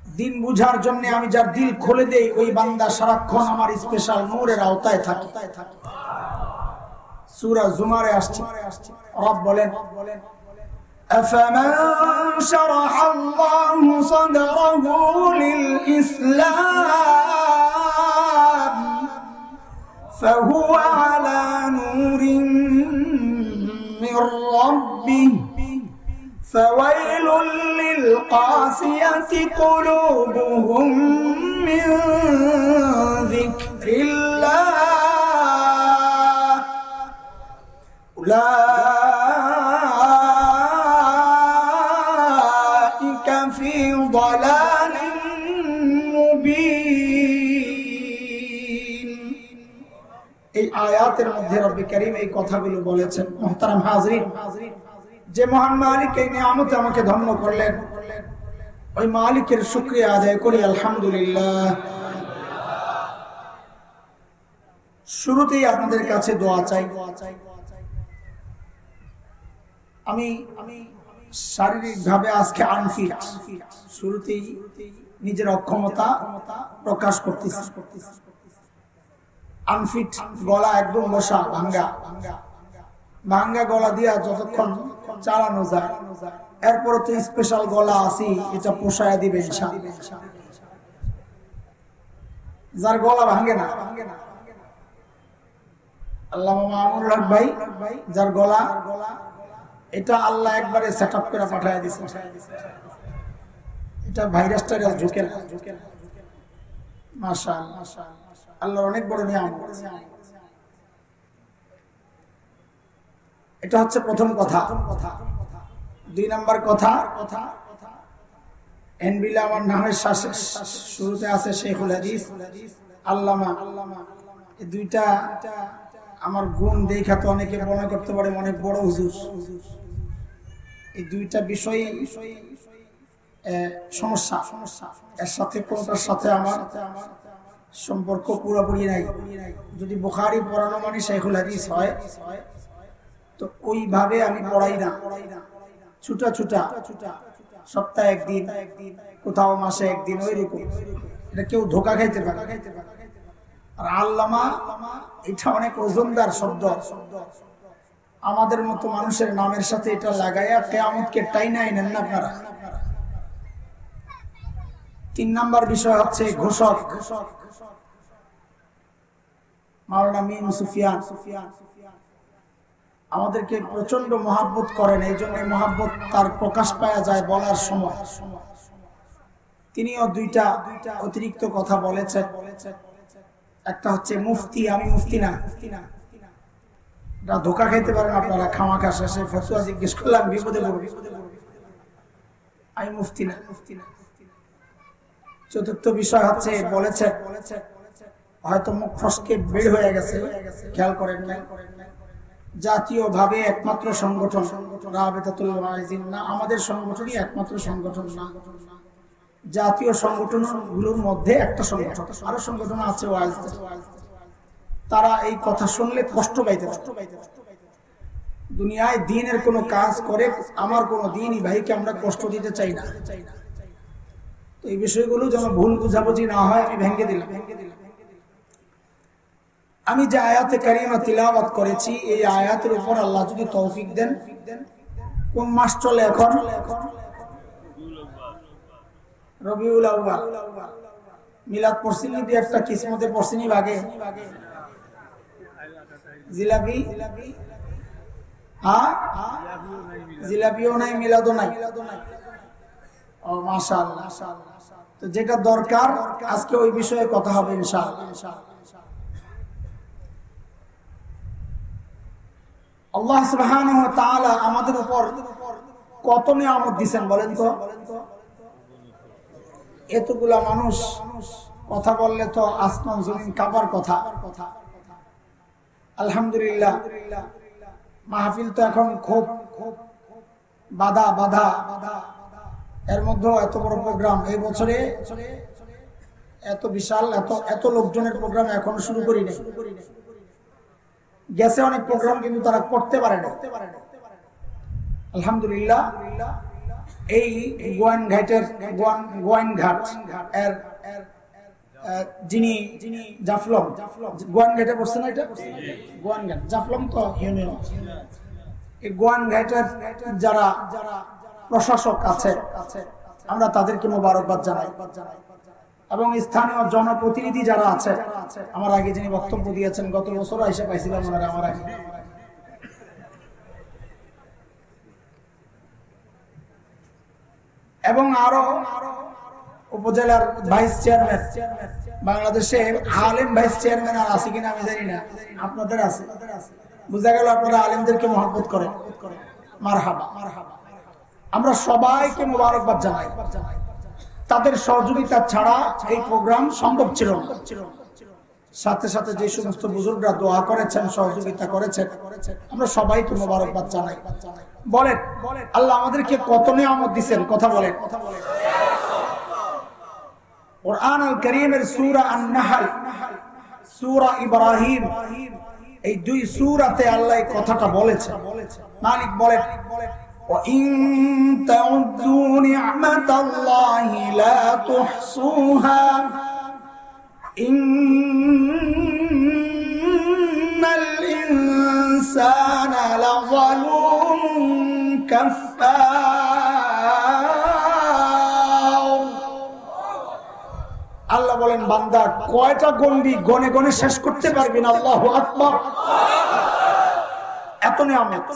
দিন বুঝার জন্য আমি যার দিল খুলে দেই ওই বান্দা সারাক্ষণ আমার স্পেশাল নূরের আওতায় থাকে। সূরা জুমারে আসছে, রব বলেন أفمن شرح الله صدره للإسلام فهو على نور من ربه فويل للقاسية قلوبهم من ذكر الله أولئك في ضلال مبين। এই আয়াতের মধ্যে রব্বি কারীম এই কথাগুলো বলেছেন। মুহতারাম হাজরিন, যে মহান মালিক এই নিয়ামতে আমাকে ধন্য করলেন, ওই মালিকের শুকরিয়া আদায় করি আলহামদুলিল্লাহ। শুরুতেই আপনাদের কাছে দোয়া চাই। আমি শারীরিকভাবে আজকে আনফিট, শুরুতেই নিজের অক্ষমতা প্রকাশ করতেছি। আনফিট, গলা একদম বসা, ভাঙ্গা গলা দিয়া যতক্ষণ চালানো যায়, এরপরে তো স্পেশাল গলা আছে, এটা পোষায় দিবে ইনশাআল্লাহ। যার গলা ভাঙে না, আল্লামা মামুনুল হক ভাই, যার গলা, এটা আল্লাহ একবারে সেটআপ করে পাঠিয়ে দিয়েছে। এটা ভাইরাসটা ঝুঁকে না, মাশাআল্লাহ, আল্লাহর অনেক বড় নিয়ামত। এটা হচ্ছে প্রথম কথা। দুই নাম্বার কথা, এনবিলা আমার নামের শুরুতে আছে শেখুল হাদিস আল্লামা। এই দুইটা আমার গুণ দেখা তো অনেকে মনে করতে পারে অনেক বড় হুজুর। এই দুইটা বিষয় সমস্যা, এর সাথে কোনটার সাথে আমার সম্পর্ক পুরোপুরি নাই। যদি বুখারী পড়ানো মানে শেখুল হাদিস হয়, তো ওইভাবে আমি পড়াই না, ছুটা সপ্তাহে একদিন, কোথাও মাসে একদিন, ওই রকম। এটা কেউ ধোকা খাইতে পারে। আর আল্লামা এটা অনেক ওজনদার শব্দ। আমাদের মতো মানুষের নামের সাথে এটা লাগাইয়া কিয়ামতকে টাইনা আইনেন না আপনারা। তিন নাম্বার বিষয় হচ্ছে ঘোষক, মাওলানা মিন সুফিয়ান আমাদেরকে প্রচন্ড মহাব্বত করেন। এই জন্য মহাব্বত তার প্রকাশ পাওয়া যায় বলার সময়। তিনিও দুইটা অতিরিক্ত কথা বলেছেন। একটা হচ্ছে মুফতি, আমি মুফতি না। ধোকা খাইতে পারেন আপনারা, খামাখা শেষে ফতোয়া জিজ্ঞেস করলাম বিপদে পড়বে, আমি মুফতি না। চতুর্থ বিষয় হচ্ছে বলেছেন, হয়তো মুখ ফসকে বের হয়ে গেছে, খেয়াল করেন না, জাতীয় ভাবে একমাত্র সংগঠন রাবিতাতুল ওয়াইজিন না, আমাদের সংগঠনই একমাত্র সংগঠন না, জাতীয় সংগঠনগুলোর মধ্যে একটা সংগঠন, আরো সংগঠন আছে ওয়াইজ। তারা এই কথা শুনলে কষ্ট পাইতে। দুনিয়ায় দ্বীনের কোনো কাজ করে আমার কোনো দ্বীনি ভাইকে আমরা কষ্ট দিতে চাই না। তো এই বিষয়গুলো যেন ভুল বুঝাবুঝি না হয়, আমি ভেঙে দিলাম। আমি যে আয়াতে কারিমা তিলাওয়াত করেছি, এই আয়াতের উপর আল্লাহ যদি তৌফিক দেন, কোন মাস চলে এখন? রবিউল আউয়াল। মিলাদ পড়ছিনি, দিয়ে একটা কিসমতে পড়ছিনি ভাগে, জিলাপি, হ্যাঁ জিলাপিও নাই, মিলাদও নাই। ও মাশাআল্লাহ। তো যেটা দরকার আজকে ওই বিষয়ে কথা হবে ইনশাআল্লাহ। আল্লাহ সুবহানাহু ওয়া তাআলা আমাদের উপর কত নিয়ামত দিবেন বলেন তো? এতগুলা মানুষ কথা বললে তো আসমান জমিন কাঁপার কথা। আলহামদুলিল্লাহ, মাহফিল তো এখন খুব বাধা, এর মধ্যে এত বড় প্রোগ্রাম এই বছরে, এত বিশাল, এত লোকজনের প্রোগ্রাম এখনো শুরু করি নাই। গেছে অনেক প্রোগ্রাম, কিন্তু তারা করতে পারে না। আলহামদুলিল্লাহ, এই গোয়াইনঘাট এর যিনি জাফলং গোয়াইনঘাটে পড়ছে না, এটা গোয়াইনঘাট জাফলং তো ইউনিয়ন। এই গোয়াইনঘাটের যারা প্রশাসক আছে আমরা তাদেরকে মোবারকবাদ জানাই, এবং স্থানীয় জনপ্রতিনিধি যারা আছে, আমার আগে যিনি বক্তব্য দিয়েছেন গত বছর এসে পাইছিলাম ওনারা আমার আগে, এবং আরো উপজেলার ভাইস চেয়ারম্যান, বাংলাদেশে আলেম ভাইস চেয়ারম্যান আর আছে কিনা আমি জানি না, আপনাদের আছে, বুঝা গেল আপনারা আলেমদেরকে মহব্বত করেন, মারহাবা। আমরা সবাইকে মোবারকবাদ জানাই, তাদের সহযোগিতা ছাড়া এই প্রোগ্রাম সম্ভব ছিল না। সাথে সাথে যে সমস্ত বুজুর্গরা দোয়া করেছেন, সহযোগিতা করেছেন, আমরা সবাইকে মোবারকবাদ জানাই। বলেন আল্লাহ আমাদেরকে কত নিয়ামত দিবেন, কথা বলেন। কুরআন আল কারীমের সূরা আন-নাহল, সূরা ইব্রাহিম, এই দুই সূরাতে আল্লাহ এই কথাটা বলেছেন। মালিক বলেন وَإِن تَعُدُّوا نِعْمَةَ اللَّهِ لَا تُحْصُوهَا إِنَّ الْإِنسَانَ لَظَلُومٌ كَفَّارٌ। আল্লাহ বলেন বান্দা কয়টা গন্ডি গনে গনে শেষ করতে পারবি না। আল্লাহু আকবার। এত নিয়ামত,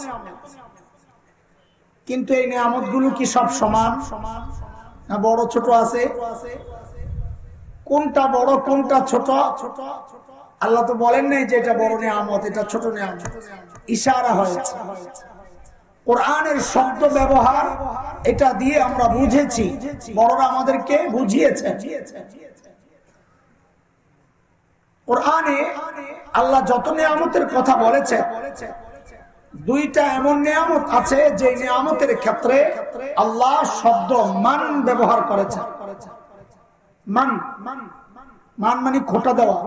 কিন্তু এই নিয়ামত গুলো কি সব সমান না বড় ছোট আছে? কোনটা বড় কোনটা ছোট আল্লাহ তো বলেন নাই যে এটা বড় নিয়ামত এটা ছোট নিয়ামত, ইশারা হয়েছে। কোরআনের শব্দ ব্যবহার এটা দিয়ে আমরা বুঝেছি, বড়রা আমাদেরকে বুঝিয়েছে। কোরআনে আল্লাহ যত নিয়ামতের কথা বলেছে, দুইটা এমন নিয়ামত আছে যে নিয়ামতের ক্ষেত্রে আল্লাহ শব্দ মান ব্যবহার করেছে। মান মানে খোটা দেওয়া।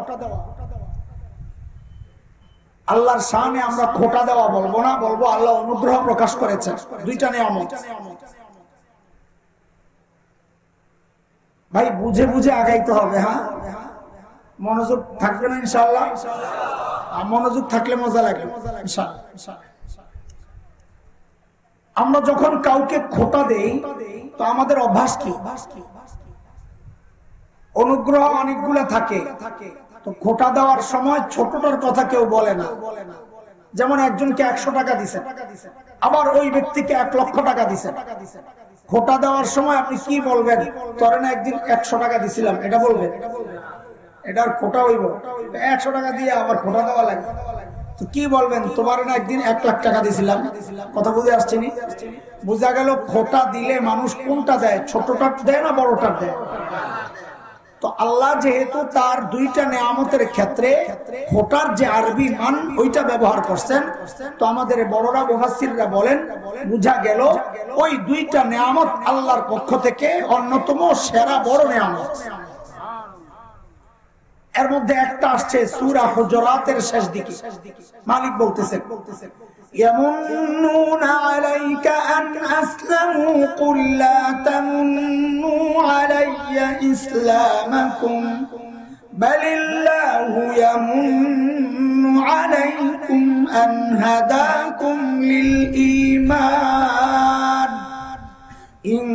আল্লাহর শানে আমরা খোটা দেওয়া বলবো না, বলবো আল্লাহ অনুগ্রহ প্রকাশ করেছে। দুইটা নিয়ামত ভাই বুঝে বুঝে আগাইতে হবে। হ্যাঁ, মনোযোগ থাকবে না ইনশাআল্লাহ? মনোযোগ থাকলে মজা লাগবে ইনশাআল্লাহ। আমরা যখন কাউকে খোটা দেই তো আমাদের অভ্যাস কি? অনুগ্রহ অনেকগুলা থাকে, তো খোটা দেওয়ার সময় ছোটটার কথা কেউ বলে না। যেমন একজনকে 100 টাকা দিছে, আবার ওই ব্যক্তিকে 1 লক্ষ টাকা দিছে। খোটা দেওয়ার সময় আপনি কি বলবেন? তোরে না একদিন 100 টাকা দিছিলাম, এটা বলবেন? এটার খোটা হইব? 100 টাকা দিয়ে আবার খোটা দেওয়া লাগে, তো কি বলবেন? তোমার না একদিন 1 লাখ টাকা দিছিলাম। কথা বুঝে আসছে নি? বুঝা গেল খোটা দিলে মানুষ কোনটা দেয়, ছোটটা দেয় না বড়টা দেয়? তো আল্লাহ যেহেতু তার দুইটা নিয়ামতের ক্ষেত্রে খোটার যে আরবি মান ওইটা ব্যবহার করছেন, তো আমাদের বড়রা মুফাসসিররা বলেন বুঝা গেল ওই দুইটা নিয়ামত আল্লাহর পক্ষ থেকে অন্যতম সেরা বড় নিয়ামত। এর মধ্যে একটা আসছে সূরা হুজুরাতের শেষ দিকে। মালিক বলতেছে ইয়ামুন্নুনা আলাইকা আন আসলামু কুল লা তামুন্নু আলাইয়া ইসলামাকুম বালিল্লাহু ইয়ামুন্নু আলাইকুম আন হাদাকুম লিল ঈমান ইন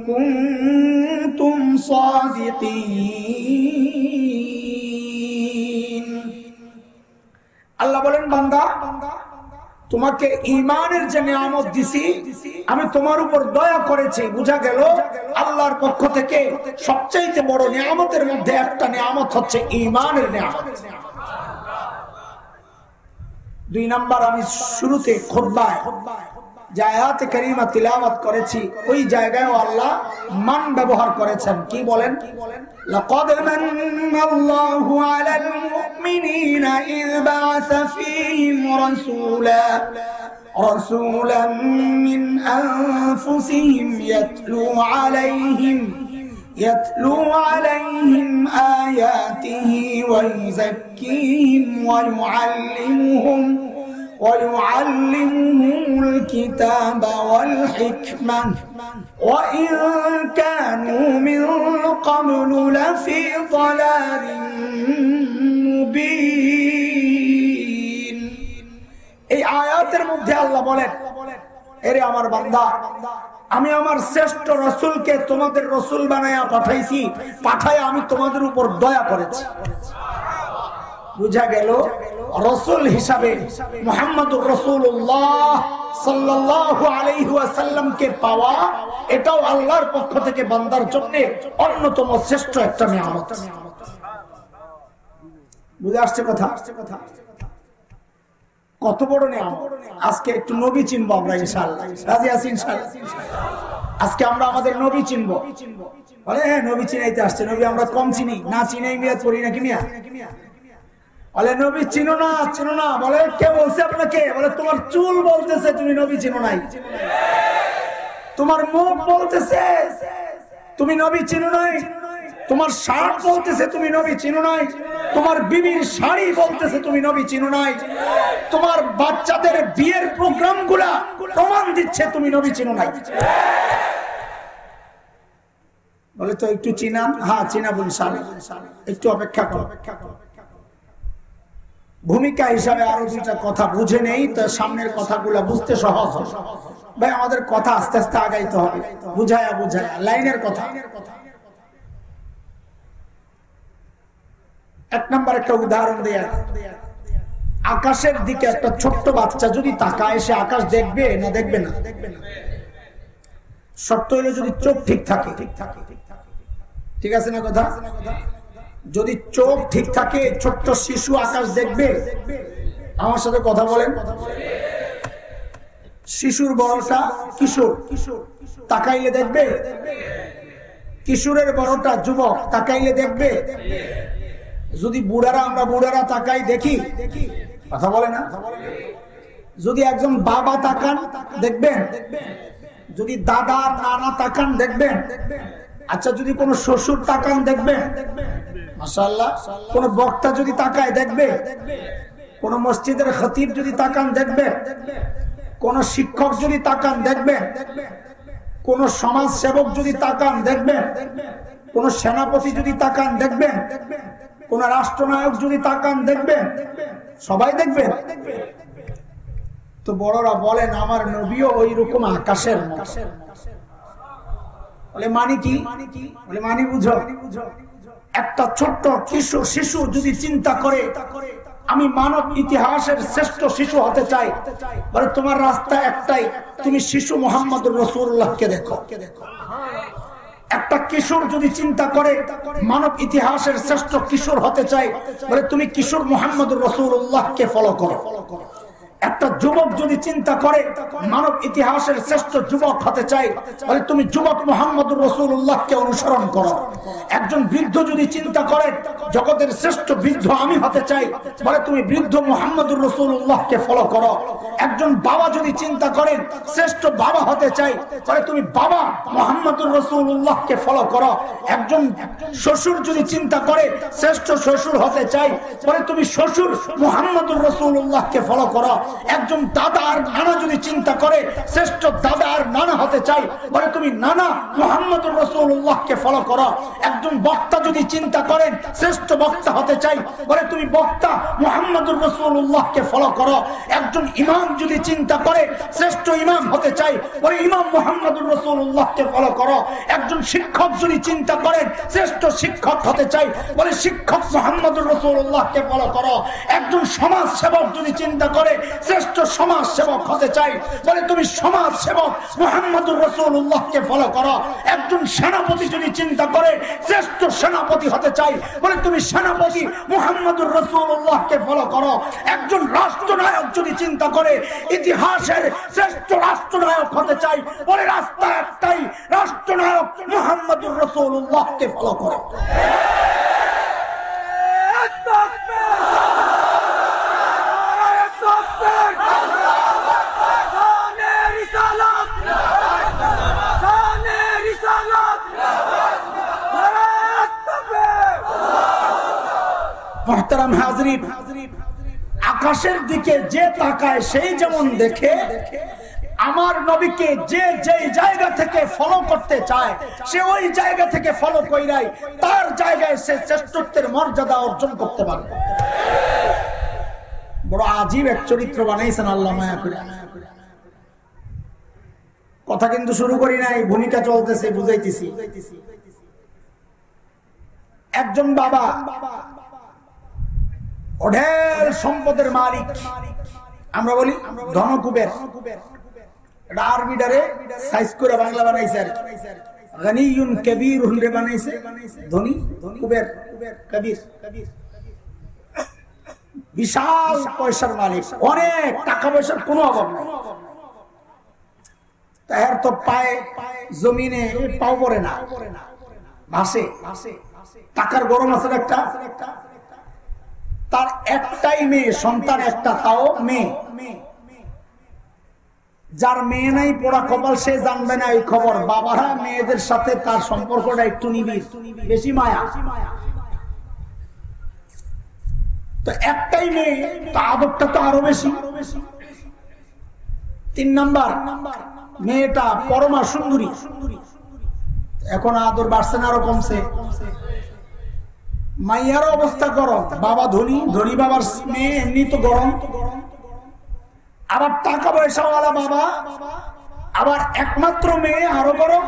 কুনতুম সাদিকিন। আল্লাহ বলেন বান্দা তোমাকে ঈমানের যে নিয়ামত দিছি আমি তোমার উপর দয়া করেছি। বুঝা গেল আল্লাহর পক্ষ থেকে সবচেয়ে বড় নিয়ামতের মধ্যে একটা নিয়ামত হচ্ছে ঈমানের নিয়ামত। 2 নাম্বার আমি শুরুতে খুতবায় যে আয়াতে কারিমা তিলাওয়াত করেছি ওই জায়গায়ও আল্লাহ মান ব্যবহার করেছেন। কি বলেন? লাকাদ মান্নাল্লাহু আলাল মুমিনিনা ইয বা'আসা ফীহিম রাসূলান মিন আনফুসিহিম ইয়াতলু আলাইহিম আয়াতিহি ওয়া ইউযাক্কিহিম ويعلمهم الكتاب والحكمة وَإِن كَانُوا مِن قَبْلُ لَفِي ضَلَالٍ مُبِينٍ। এই আয়াতের মধ্যে আল্লাহ বলেন, এরে আমার বান্দা, আমি আমার শ্রেষ্ঠ রাসূলকে তোমাদের রাসূল বানায়া পাঠাইছি, পাঠায়া আমি তোমাদের উপর দয়া করেছি। বুঝা গেল রাসূল হিসাবে মুহাম্মদুর রাসূলুল্লাহ সাল্লাল্লাহু আলাইহি ওয়াসাল্লামকে পাওয়া এটাও আল্লাহর পক্ষ থেকে বান্দার জন্য অন্যতম শ্রেষ্ঠ একটা নিয়ামত। বুঝে আসছে কথা? কত বড় নিয়ামত। আজকে একটু নবী চিনবো আমরা ইনশাআল্লাহ। রাজি আছি ইনশাআল্লাহ? আজকে আমরা আমাদের নবী চিনবো। বলে হ্যাঁ নবী চিনাইতে আসছে, নবী আমরা কম চিনি না, চিনাই মিয়া পড়ি নাকি মিয়া? বলে নবী চিনো না, চিনো না। বলে কে বলছে আপনাকে? বলে তোমার চুল বলতেছে তুমি নবী চিনো নাই, তোমার মুখ বলতেছে তুমি নবী চিনো নাই, তোমার শার্ট বলতেছে তুমি নবী চিনো নাই, তোমার বিবির শাড়ি বলতেছে তুমি নবী চিনো নাই, তোমার বাচ্চাদের বিয়ের প্রোগ্রামগুলা প্রমাণ দিচ্ছে তুমি নবী চিনো নাই। বলে তো একটু চিনা? হ্যাঁ চিনা বলি, একটু অপেক্ষা করো। ভূমিকা হিসাবে আরো দুইটা কথা বুঝে নেই, তো সামনের কথাগুলা বুঝতে সহজ হবে। ভাই আমাদের কথা আস্তে আস্তে আগাইতে হবে, বুঝায়া বুঝায়া লাইনের কথা। এক নাম্বার একটা উদাহরণ দেয়া, আকাশের দিকে একটা ছোট্ট বাচ্চা যদি তাকায়, সে আকাশ দেখবে না দেখবে না? শর্ত হইলে যদি চোখ ঠিক থাকে। ঠিক আছে না কথা? যদি চোখ ঠিক থাকে ছোট্ট শিশু আকাশ দেখবে। আমার সাথে কথা বলেন। শিশুর বড়টা কিশোর, তাকাইলে দেখবে? কিশোরের বড়টা যুবক, তাকাইলে দেখবে? যদি বুড়ারা, আমরা বুড়ারা তাকাই দেখি? কথা বলে না? যদি একজন বাবা তাকান দেখবেন? যদি দাদা নানা তাকান দেখবেন? আচ্ছা যদি কোন শ্বশুর তাকান দেখবেন? মাশাআল্লাহ। কোন বক্তা যদি তাকায় দেখবে? কোন মসজিদের খতিব যদি তাকান দেখবে? কোন শিক্ষক যদি তাকান দেখবেন? কোন সমাজ সেবক যদি তাকান দেখবেন? কোন সেনাপতি যদি তাকান দেখবেন? কোন রাষ্ট্রনায়ক যদি তাকান দেখবেন? সবাই দেখবেন। তো বড়রা বলেন আমার নবীও ওই রকম আকাশের মতো। বলে মানে কি? বলে মানে বুঝো। একটা ছোট্ট শিশু যদি চিন্তা করে আমি মানব ইতিহাসের শ্রেষ্ঠ শিশু হতে চাই, বলে তোমার রাস্তা একটাই, তুমি শিশু মুহাম্মদুর রাসূলুল্লাহকে দেখো। একটা কিশোর যদি চিন্তা করে মানব ইতিহাসের শ্রেষ্ঠ কিশোর হতে চাই, বলে তুমি কিশোর মুহাম্মদুর রাসূলুল্লাহকে ফলো করো। একটা যুবক যদি চিন্তা করে মানব ইতিহাসের শ্রেষ্ঠ যুবক হতে চাই, বলে তুমি যুবক মুহাম্মদুর রাসূলুল্লাহকে অনুসরণ করো। একজন বৃদ্ধ যদি চিন্তা করে জগতের শ্রেষ্ঠ বৃদ্ধ আমি হতে চাই, বলে তুমি বৃদ্ধ মুহাম্মদুর রাসূলুল্লাহকে ফলো করো। একজন বাবা যদি চিন্তা করেন শ্রেষ্ঠ বাবা হতে চাই, বলে তুমি বাবা মুহাম্মদুর রাসূলুল্লাহকে ফলো করো। একজন শ্বশুর যদি চিন্তা করে শ্রেষ্ঠ শ্বশুর হতে চাই, বলে তুমি শ্বশুর মুহাম্মদুর রাসূলুল্লাহকে ফলো করো। একজন দাদা আর নানা যদি চিন্তা করে শ্রেষ্ঠ দাদা আর নানা হতে চাই, বলে তুমি নানা মুহাম্মদুর রাসূলুল্লাহকে ফলো করো। একজন বক্তা যদি চিন্তা করেন শ্রেষ্ঠ বক্তা হতে চাই, বলে তুমি বক্তা মুহাম্মদুর রাসূলুল্লাহকে ফলো করো। একজন ইমাম যদি চিন্তা করে শ্রেষ্ঠ ইমাম হতে চাই, বলে ইমাম মুহাম্মদুর রাসূলুল্লাহকে ফলো করো। একজন শিক্ষক যদি চিন্তা করেন শ্রেষ্ঠ শিক্ষক হতে চাই, বলে শিক্ষক মুহাম্মদুর রাসূলুল্লাহকে ফলো করো। একজন সমাজ সেবক যদি চিন্তা করে শ্রেষ্ঠ সমাজ সেবক হতে চাই, বলে তুমি সমাজ সেবক মুহাম্মদুর রাসূলুল্লাহকে ফলো করো। একজন সেনাপতি যদি চিন্তা করে শ্রেষ্ঠ সেনাপতি হতে চাই, বলে তুমি সেনাপতি মুহাম্মদুর রাসূলুল্লাহকে ফলো করো। একজন রাষ্ট্রনায়ক যদি চিন্তা করে ইতিহাসের শ্রেষ্ঠ রাষ্ট্রনায়ক হতে চাই, বলে রাস্তা একটাই, রাষ্ট্রনায়ক মুহাম্মদুর রাসূলুল্লাহকে ফলো করো। মুহতারাম হাজরিন, আকাশের দিকে যে তাকায় সেই যেমন দেখে, আমার নবীকে যে যে জায়গা থেকে ফলো করতে চায় সে ওই জায়গা থেকে ফলো কইরাই তার জায়গায় সে শ্রেষ্ঠত্বের মর্যাদা অর্জন করতে পারে। বড় আজীব এক চরিত্র বানাইছেন আল্লাহ মায়া করে। কথা কিন্তু শুরু করি নাই, ভূমিকা চলতেছে, বুঝাইতেছি। একজন বাবা অঢেল সম্পদের মালিক, আমরা বলি ধনকুবের। এটা আরবিটারে সাইজ করে বাংলা বানাইছে আর গনিয়ুন কবিরুন রে বানাইছে ধনী কুবের কবির। বিশাল পয়সার মালিক, অনেক টাকা পয়সার কোনো অভাব নাই। তার তো পায়ে জমিনে পাও পড়ে না, ভাসে। টাকার গরম আছে একটা। তার একটাই মেয়ে সন্তান, একটা, তাও মেয়ে। যার মেয়ে নাই পোড়া কপাল, সে জানবে না এই খবর। বাবারা মেয়েদের সাথে তার সম্পর্কটা একটু নিবিড়, বেশি মায়া। তো একটাই মেয়ে, তো আদরটা তো আরো বেশি। 3 নাম্বার, মেয়েটা পরমা সুন্দরী। এখন আদর বাড়ছে না আরো কমছে? মাইয়ার অবস্থা গরম, বাবা ধনী, ধনী বাবার মেয়ে এমনি তো গরম, আবার টাকা পয়সাওয়ালা বাবা, আবার একমাত্র মেয়ে আরো গরম,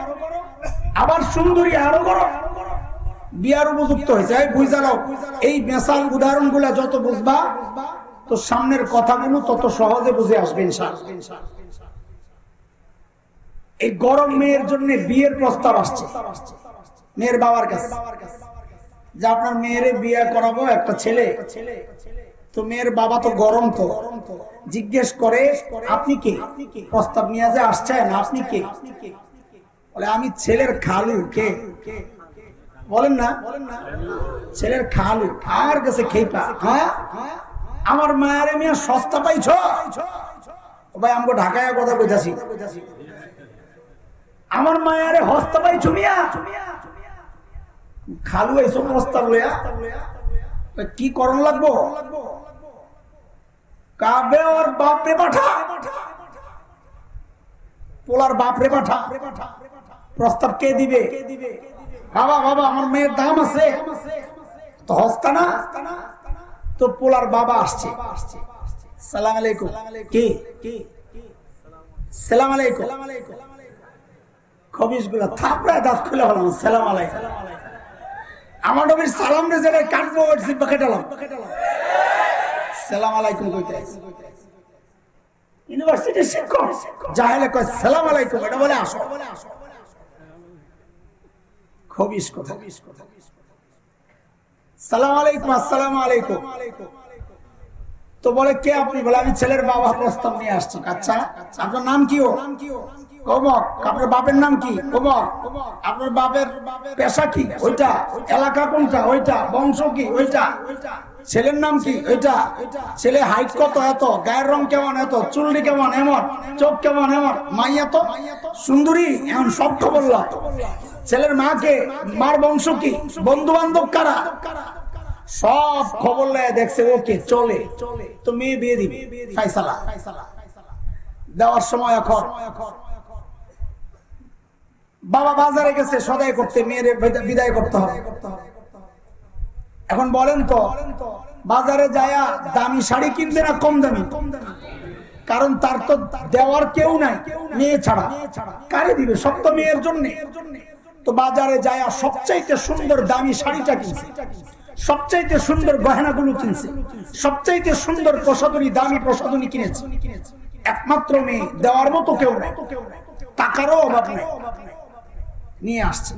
আবার সুন্দরী আরো গরম। বিয়ার উপযুক্ত হয়েছে। বুঝালো এই মেসাল উদাহরণ গুলা যত বুঝবা তো সামনের কথাগুলো তত সহজে বুঝে আসবে ইনশাআল্লাহ। এই গরম মেয়ের জন্য বিয়ের প্রস্তাব আসছে মেয়ের বাবার কাছে, যে আপনার মেয়েরে বিয়ে করাবো একটা ছেলে। তো মেয়ের বাবা তো গরম, তো জিজ্ঞেস করে আপনি কে? প্রস্তাব নিয়ে যে আসছেন, আপনি কে? বলে আমি ছেলের খালু। কে বলেন না? ছেলের খালু। আর গেছে খেপা। হ্যাঁ, আমার মায়ের মেয়ে সস্তা পাইছ? ভাই আমাকে ঢাকায় কথা কইতাছি, আমার মায়ের হস্তা পাইছ মিয়া? খালু এইসব প্রস্তাব লইয়া কি করণ লাগবো? কাবে ওর বাপরে পাঠা, পোলার বাপরে পাঠা। প্রস্তাব কে দিবে? বাবা বাবা আমার মেয়ের দাম আছে তো হস্তা না। তো পোলার বাবা আসছে, সালাম আলাইকুম। কে? সালাম আলাইকুম। খবিস গুলা থাপড়ায় দাঁত খুলে হলাম, সালাম আলাইকুম। আমার নবীর সালাম রে জায়গায় কাটবো, জিব্বা কেটালাম। সালাম আলাইকুম কইতে ইউনিভার্সিটির শিক্ষক জাহেলে কয় সালাম আলাইকুম, এটা বলে আসো। খবিস কথা। সালাম আলাইকুম। আসসালামু আলাইকুম। তো বলে কে আপনি? বলে আমি ছেলের বাবা, প্রস্তাব নিয়ে আসছি। আচ্ছা আপনার নাম কি? অমক। আপনার বাপের নাম কি? অমক। আপনার বাপের পেশা কি? ওইটা। এলাকা কোনটা? ওইটা। বংশ কি? ওইটা। ছেলের নাম কি? ওইটা। ছেলে হাইট কত? এত। গায়ের রং কেমন? এত। চুলটি কেমন? এমন। চোখ কেমন? এমন। মাইয়া তো সুন্দরী? এমন। সব খবর বলল। ছেলের মাকে, মার বংশ কি, বন্ধু বান্ধব কারা, সব খবর লয়ে দেখছে। ওকে চলে তো মেয়ে বিয়ে দিবে। ফাইসালা দেওয়ার সময় এখন বাবা বাজারে গেছে সদাই করতে, মেয়ের বিদায় করতে হবে। এখন বলেন তো বাজারে যায়া দামি শাড়ি কিনবে না কম দামি? কারণ তার তো দেওয়ার কেউ নাই মেয়ে ছাড়া, কারে দিবে? সব তো মেয়ের জন্য। তো বাজারে যায় সবচাইতে সুন্দর দামি শাড়িটা কিনছে, সবচাইতে সুন্দর গহনাগুলো কিনছে, সবচাইতে সুন্দর প্রসাধনী, দামি প্রসাধনী কিনেছে। একমাত্র মেয়ে, দেওয়ার মতো কেউ নাই, টাকারও অভাব নেই, নিয়ে আসছে।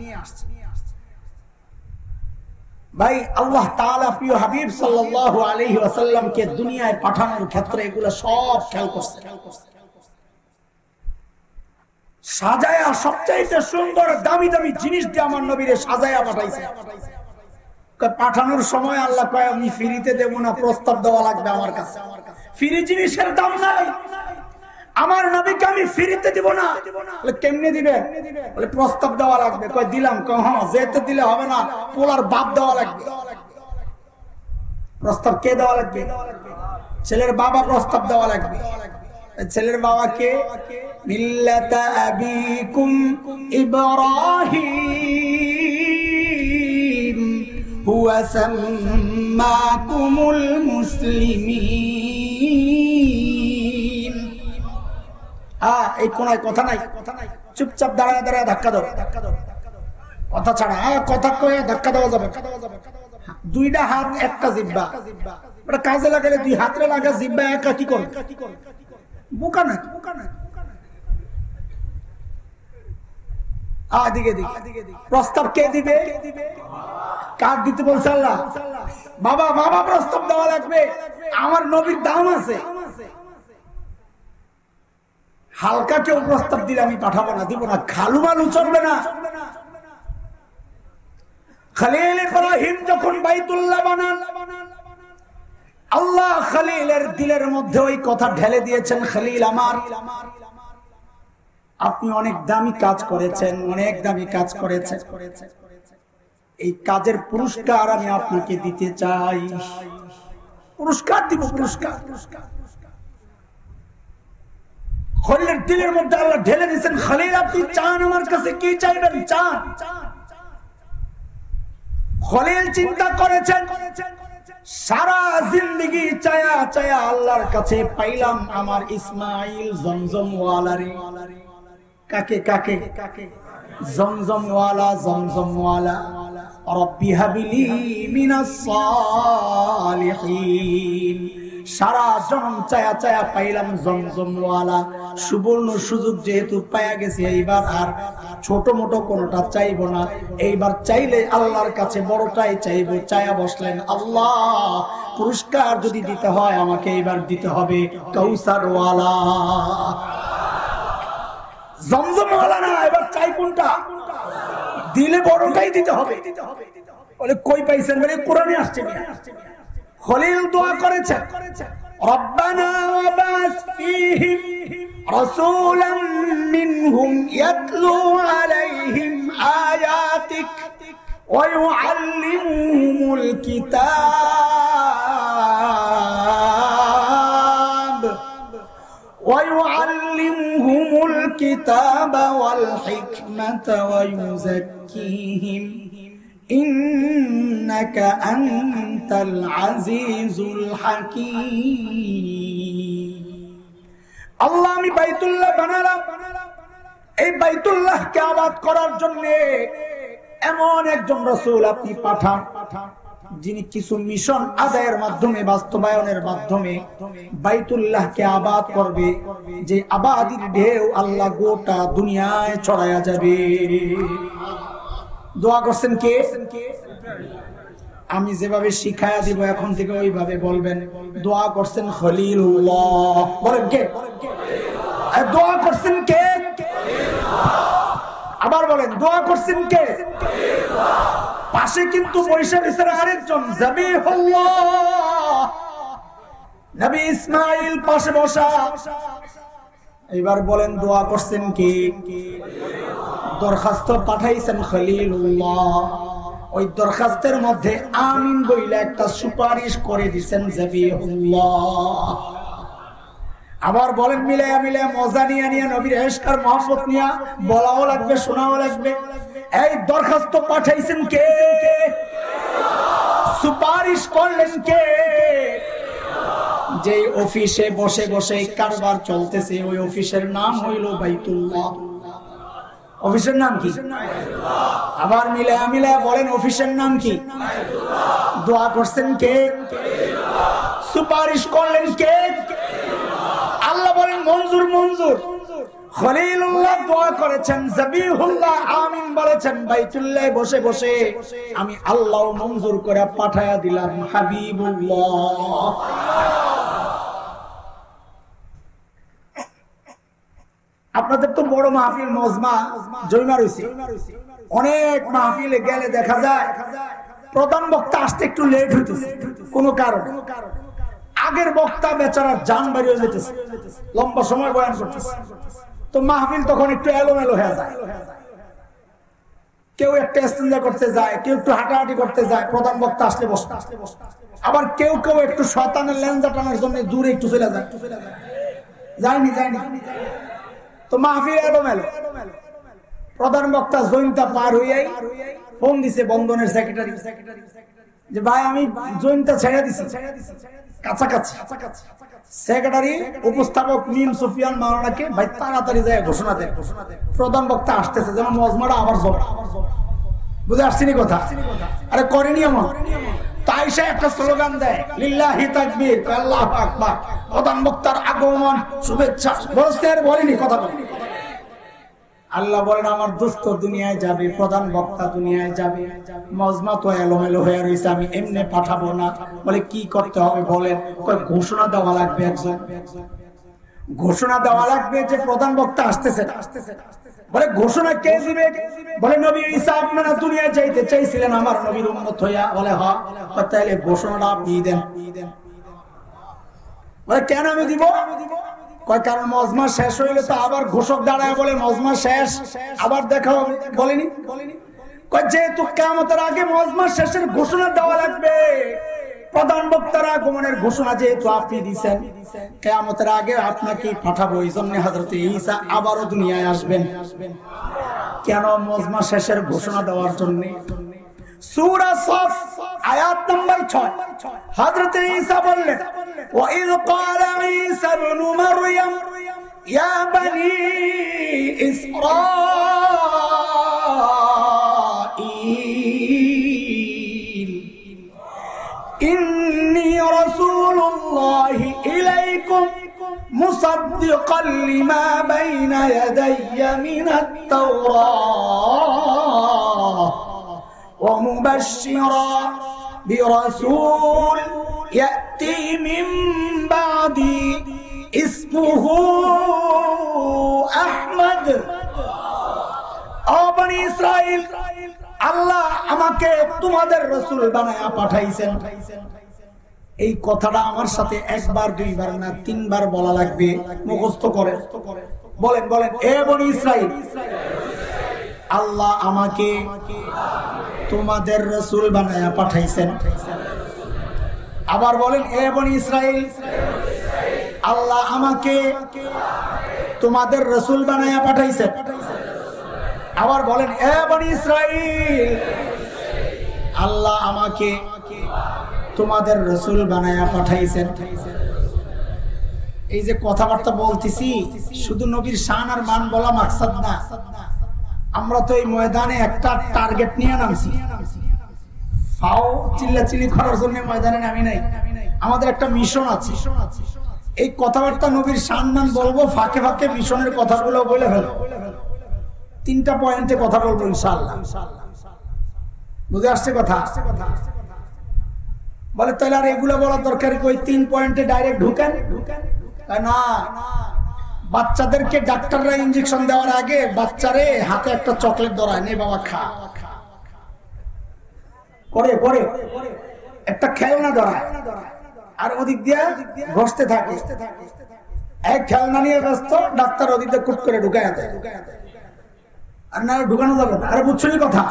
ভাই আল্লাহ তাআলা প্রিয় হাবিব সাল্লাল্লাহু আলাইহি ওয়াসাল্লামকে দুনিয়ায় পাঠানোর ক্ষেত্রে এগুলো সব খেয়াল করছে। সাজায়া সবচাইতে সুন্দর দামি দামি জিনিস দিয়ে আমার নবীরে সাজায়া পাঠাইছে। পাঠানোর সময় আল্লাহ কয় আমি ফ্রিতে দেব না, প্রস্তাব দেওয়া লাগবে আমার কাছে। ফ্রি জিনিসের দাম নাই, আমার নবীকে আমি ফ্রিতে দিব না। বলে কেমনে দিবে? বলে প্রস্তাব দেওয়া লাগবে। কয় দিলাম। কয় হ্যাঁ, যেতে দিলে হবে না, পোলার বাপ দেওয়া লাগবে। প্রস্তাব কে দেওয়া লাগবে? ছেলের বাবা প্রস্তাব দেওয়া লাগবে। ছেলের বাবাকে মিল্লাতা আবিকুম ইব্রাহিম হুয়া সাম্মাকুমুল মুসলিমিন। এই কোনায় কথা নাই, চুপচাপ দাঁড়ায় দাঁড়ায় ধাক্কা দাও, কথা ছাড়া কথা কয়ে ধাক্কা দেওয়া যাবে। দুইটা হাত একটা জিব্বা, কাজে লাগালে দুই হাতে লাগা জিব্বা একা কি করে? বোকা না প্রস্তাব কে দিবে? কার দিতে বলছে আল্লাহ? বাবা বাবা প্রস্তাব দেওয়া লাগবে, আমার নবীর দাম আছে। হালকা কেউ প্রস্তাব দিলে আমি পাঠাবো না, দিব না। খালু মালু চলবে না। খলিল ইব্রাহিম যখন বাইতুল্লাহ বানান, আল্লাহ খলিলের দিলের মধ্যে ওই কথা ঢেলে দিয়েছেন, খলিল আমার, আপনি অনেক দামি কাজ করেছেন, অনেক দামি কাজ করেছেন, এই কাজের পুরস্কার আমি আপনাকে দিতে চাই। পুরস্কার দিব, পুরস্কার। খলিলের দিলের মধ্যে আল্লাহ ঢেলে দিয়েছেন, খলিল আপনি চান আমার কাছে কি চাইবেন? চান। খলিল চিন্তা করেছেন, সারা জিন্দেগি চায়া চায়া আল্লাহর কাছে পাইলাম আমার ইসমাইল জমজম ওয়ালারে। কাকে কাকে? জমজম ওয়ালা, জমজম ওয়ালা। রব্বি হাবিলি মিনাস সালিহিন। সারা জনম চায়া চায়া পাইলাম জমজম ওয়ালা। সুবর্ণ সুযোগ যেহেতু পায়া গেছে, এইবার আর ছোট মোটো কোনটা চাইবো না, এইবার চাইলে আল্লাহর কাছে বড়টাই চাইবো। চায়া বসলেন, আল্লাহ পুরস্কার যদি দিতে হয় আমাকে এইবার দিতে হবে কাউসার ওয়ালা, জমজম ওয়ালা না। এবার চাই কোনটা? দিলে বড়টাই দিতে হবে। বলে কই পাইছেন? বলে কোরআনে আসছে। খলিল দোয়া করেছেন, রব্বানা ওয়াবাস ফীহিম রাসূলাম মিনহুম ইয়াতলু আলাইহিম আয়াতিক ওয়া ইউআল্লিমুহুমুল কিতাব ওয়াল হিকমাতা ওয়া ইউযাক্কিহিম ইন্নাকা আনতাল আজিজুল হাকীম। আল্লাহ আমি বাইতুল্লাহ বানালাম, এই বাইতুল্লাহকে আবাদ করার জন্য এমন একজন রাসূল আপনি পাঠান, যিনি কিছু মিশন আদায়ের মাধ্যমে, বাস্তবায়নের মাধ্যমে বাইতুল্লাহকে আবাদ করবে, যে আবাদির ঢেউ আল্লাহ গোটা দুনিয়ায় ছড়ায়া যাবে। দোয়া করছেন কে? আমি যেভাবে শিখায়া দিব এখন থেকে ওইভাবে বলবেন। দোয়া করছেন খলিলুল্লাহ। বলেন কে? দোয়া করছেন কে? আবার বলেন, দোয়া করছেন কে? পাশে কিন্তু বৈশা রয়েছেন আরেকজন, যাবিহুল্লাহ, নবী ইসমাইল পাশে বসা। এবার বলেন দোয়া করছেন কি? দরখাস্ত পাঠাইছেন খলিলুল্লাহ। ওই দরখাস্তের মধ্যে আমিন বইলা একটা সুপারিশ করে দিচ্ছেন যাবিহুল্লাহ। আবার বলেন মিলাইয়া মিলাইয়া মজা নিয়ে নিয়ে নবীর ইশকার মহব্বত নিয়ে বলাও লাগবে, শোনাও লাগবে। এই দরখাস্ত পাঠাইছেন কে? সুপারিশ করলেন কে? যে অফিসে বসে বসে কারবার চলতেছে ওই অফিসের নাম হইল বাইতুল্লাহ। অফিসের নাম কি? আবার মিলাইয়া মিলাইয়া বলেন অফিসের নাম কি? দোয়া করছেন কে? সুপারিশ করলেন কে? আল্লাহ বলেন মঞ্জুর, মঞ্জুর। খলিলুল্লাহ দোয়া করেছেন, যাবিহুল্লাহ আমিন বলেছেন, বাইতুল্লাহ বসে বসে আমি আল্লাহ মঞ্জুর করে পাঠায়া দিলাম হাবিবুল্লাহ। আপনাদের তো বড় মাহফিল, মজমা, জয়মা রয়েছে। অনেক মাহফিলে গেলে দেখা যায় প্রধান বক্তা আসতে একটু লেট হইতেছে কোনো কারণ। আগের বক্তা বেচারা জান বাড়িয়ে যেতেছে, লম্বা সময় বয়ান করতেছে, তো মাহফিল তখন একটু এলোমেলো হয়ে যায়। কেউ একটা ইস্তেঞ্জা করতে যায়, কেউ একটু হাঁটাহাঁটি করতে যায়, প্রধান বক্তা আসলে বসতে। আবার কেউ কেউ একটু শয়তানের লেনজা টানার জন্য দূরে একটু চলে যায়। যায়নি তো মাহফিল এলোমেলো। প্রধান বক্তা জৈন্তা পার হইয়াই ফোন দিছে বন্ধনের সেক্রেটারি যে ভাই আমি জৈন্তা ছেড়ে দিছি কাছাকাছি। সেক্রেটারি উপস্থাপক মিম সুফিয়ান মাওলানাকে ভাই তাড়াতাড়ি যায় ঘোষণা দেন, প্রধান বক্তা আসতেছে, যেন মজমাটা আবার জমা। বুঝে আসছিনি কথা? আরে করেনি আমার তাই সে একটা স্লোগান দেয়, লিল্লাহি তাকবীর, আল্লাহু আকবার, প্রধান বক্তার আগমন শুভেচ্ছা। বলেনি কথা বলেনি। আল্লাহ বলেন আমার দোস্ত দুনিয়ায় যাবে, প্রধান বক্তা দুনিয়ায় যাবে, মজমা তো এলোমেলো হয়ে রয়েছে, আমি এমনি পাঠাবো না। বলে কি করতে হবে বলেন? ঘোষণা দেওয়া লাগবে, একজন ঘোষণা দেওয়া লাগবে যে প্রধান বক্তা আসতেছে। বলে ঘোষণা কে দিবে? বলে নবী ঈসা আপনারা দুনিয়ায় যাইতে চাইছিলেন আমার নবীর উম্মত হইয়া। বলে হ্যাঁ, তাহলে ঘোষণাটা আপনি দেন। বলে কেন আমি দিব? কারণ মজমা শেষ হইলে তো আবার ঘোষক দাঁড়ায় বলে মজমা শেষ, আবার দেখা হবে। বলেনি যেহেতু কিয়ামতের আগে মজমা শেষের ঘোষণা দেওয়া লাগবে, প্রধান বক্তার আগমনের ঘোষণা যেহেতু আপনি দিচ্ছেন, কিয়ামতের আগে আপনাকে পাঠাবো। এই জন্য হযরত ঈসা আবারও দুনিয়ায় আসবেন। কেন? মজমা শেষের ঘোষণা দেওয়ার জন্য। সূরা সফ আয়াত নম্বর 6 হযরত ঈসা বললেন, ওয়া ইয ক্বালা ঈসা ইবনু মারইয়াম ইয়া বনি ইসরাঈল ইন্নী রাসূলুল্লাহি ইলাইকুম মুসাদ্দিকান লিমা বাইনা ইয়াদাইয়া মিনাত তাওরাহ ومبشرا برسول يأتي من بعدي اسمه أحمد ও বনি ইসরাইল, আল্লাহ আমাকে তোমাদের রাসূল বানায়া পাঠাইছেন। এই কথাটা আমার সাথে একবার দুইবার না তিনবার বলা লাগবে, মুখস্থ করেন। বলেন বলেন, এ বনি ইসরাইল, আল্লাহ আমাকে তোমাদের রাসূল বানায়া পাঠাইছেন। আবার বলেন, এ বনি ইসরাইল, আল্লাহ আমাকে তোমাদের রাসূল বানায়া পাঠাইছেন। আবার বলেন, এ বনি ইসরাইল, আল্লাহ আমাকে তোমাদের রাসূল বানায়া পাঠাইছেন। এই যে কথাবার্তা বলতেছি, শুধু নবীর শান আর মান বলা মাকসাদ না। আমরা তো এই ময়দানে একটা টার্গেট নিয়ে নামছি, ফাও চিল্লাচিল্লি করার জন্য ময়দানে নামি নাই। আমাদের একটা মিশন আছে। এই কথাবার্তা নবীর সম্মান বলবো, ফাঁকে ফাঁকে মিশনের কথাগুলো বলে ফেলবো। 3টা পয়েন্টে কথা বলবো ইনশাআল্লাহ। বুঝে আসছে কথা? বলে তাহলে আর এগুলো বলার দরকার কই? 3 পয়েন্টে ডাইরেক্ট ঢুকেন না। বাচ্চাদেরকে ডাক্তাররা ইনজেকশন দেওয়ার আগে বাচ্চারে হাতে একটা চকলেট ধরায়, নে বাবা খা, করে করে একটা খেলনা ধরায়, আর ওদিক দিয়ে ঘষতে থাকে। এক খেলনা নিয়ে ব্যস্ত, ডাক্তার ওদিক দিয়ে কুট করে ঢুকায় দেয়। আর না ঢুকানো যাবে না। আরে বুঝছো কথা?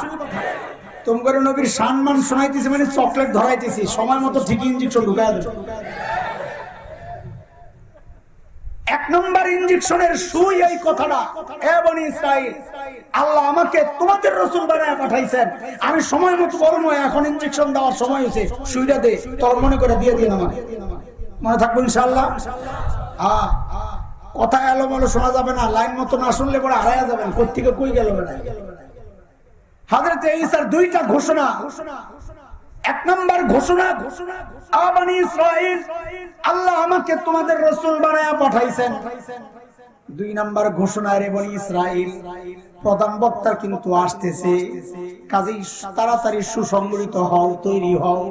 তোমার নবীর সম্মান শোনাইতেছি মানে চকলেট ধরাইতেছি, সময় মতো ঠিকই ইনজেকশন ঢুকায় দেয়। 1 নম্বর ইনজেকশনের সুই এই কথাটা, এ বনি ইসরাইল, আল্লাহ আমাকে তোমাদের রাসূল বানায়া পাঠাইছেন। আমি সময় মতো বলবো এখন ইনজেকশন দেওয়ার সময় হয়েছে, সুইটা দে, তোর মনে করে দিয়ে দিন আমাকে। মনে থাকবো ইনশাআল্লাহ। কথা এলোমেলো শোনা যাবে না, লাইন মতো না শুনলে পরে হারায়া যাবেন, কোত্থেকে কই গেল না। হযরত ঈসার 2টা ঘোষণা। 1 নম্বর ঘোষণা, আ বনি ইসরাইল, আল্লাহ আমাকে তোমাদের রাসূল বানায়া পাঠাইছেন। 2 নম্বর ঘোষণা, রে বনি ইসরাইল, প্রধান বক্তা কিন্তু আসতেছে, কাজেই তাড়াতাড়ি সুসংগঠিত হও, তৈরি হও।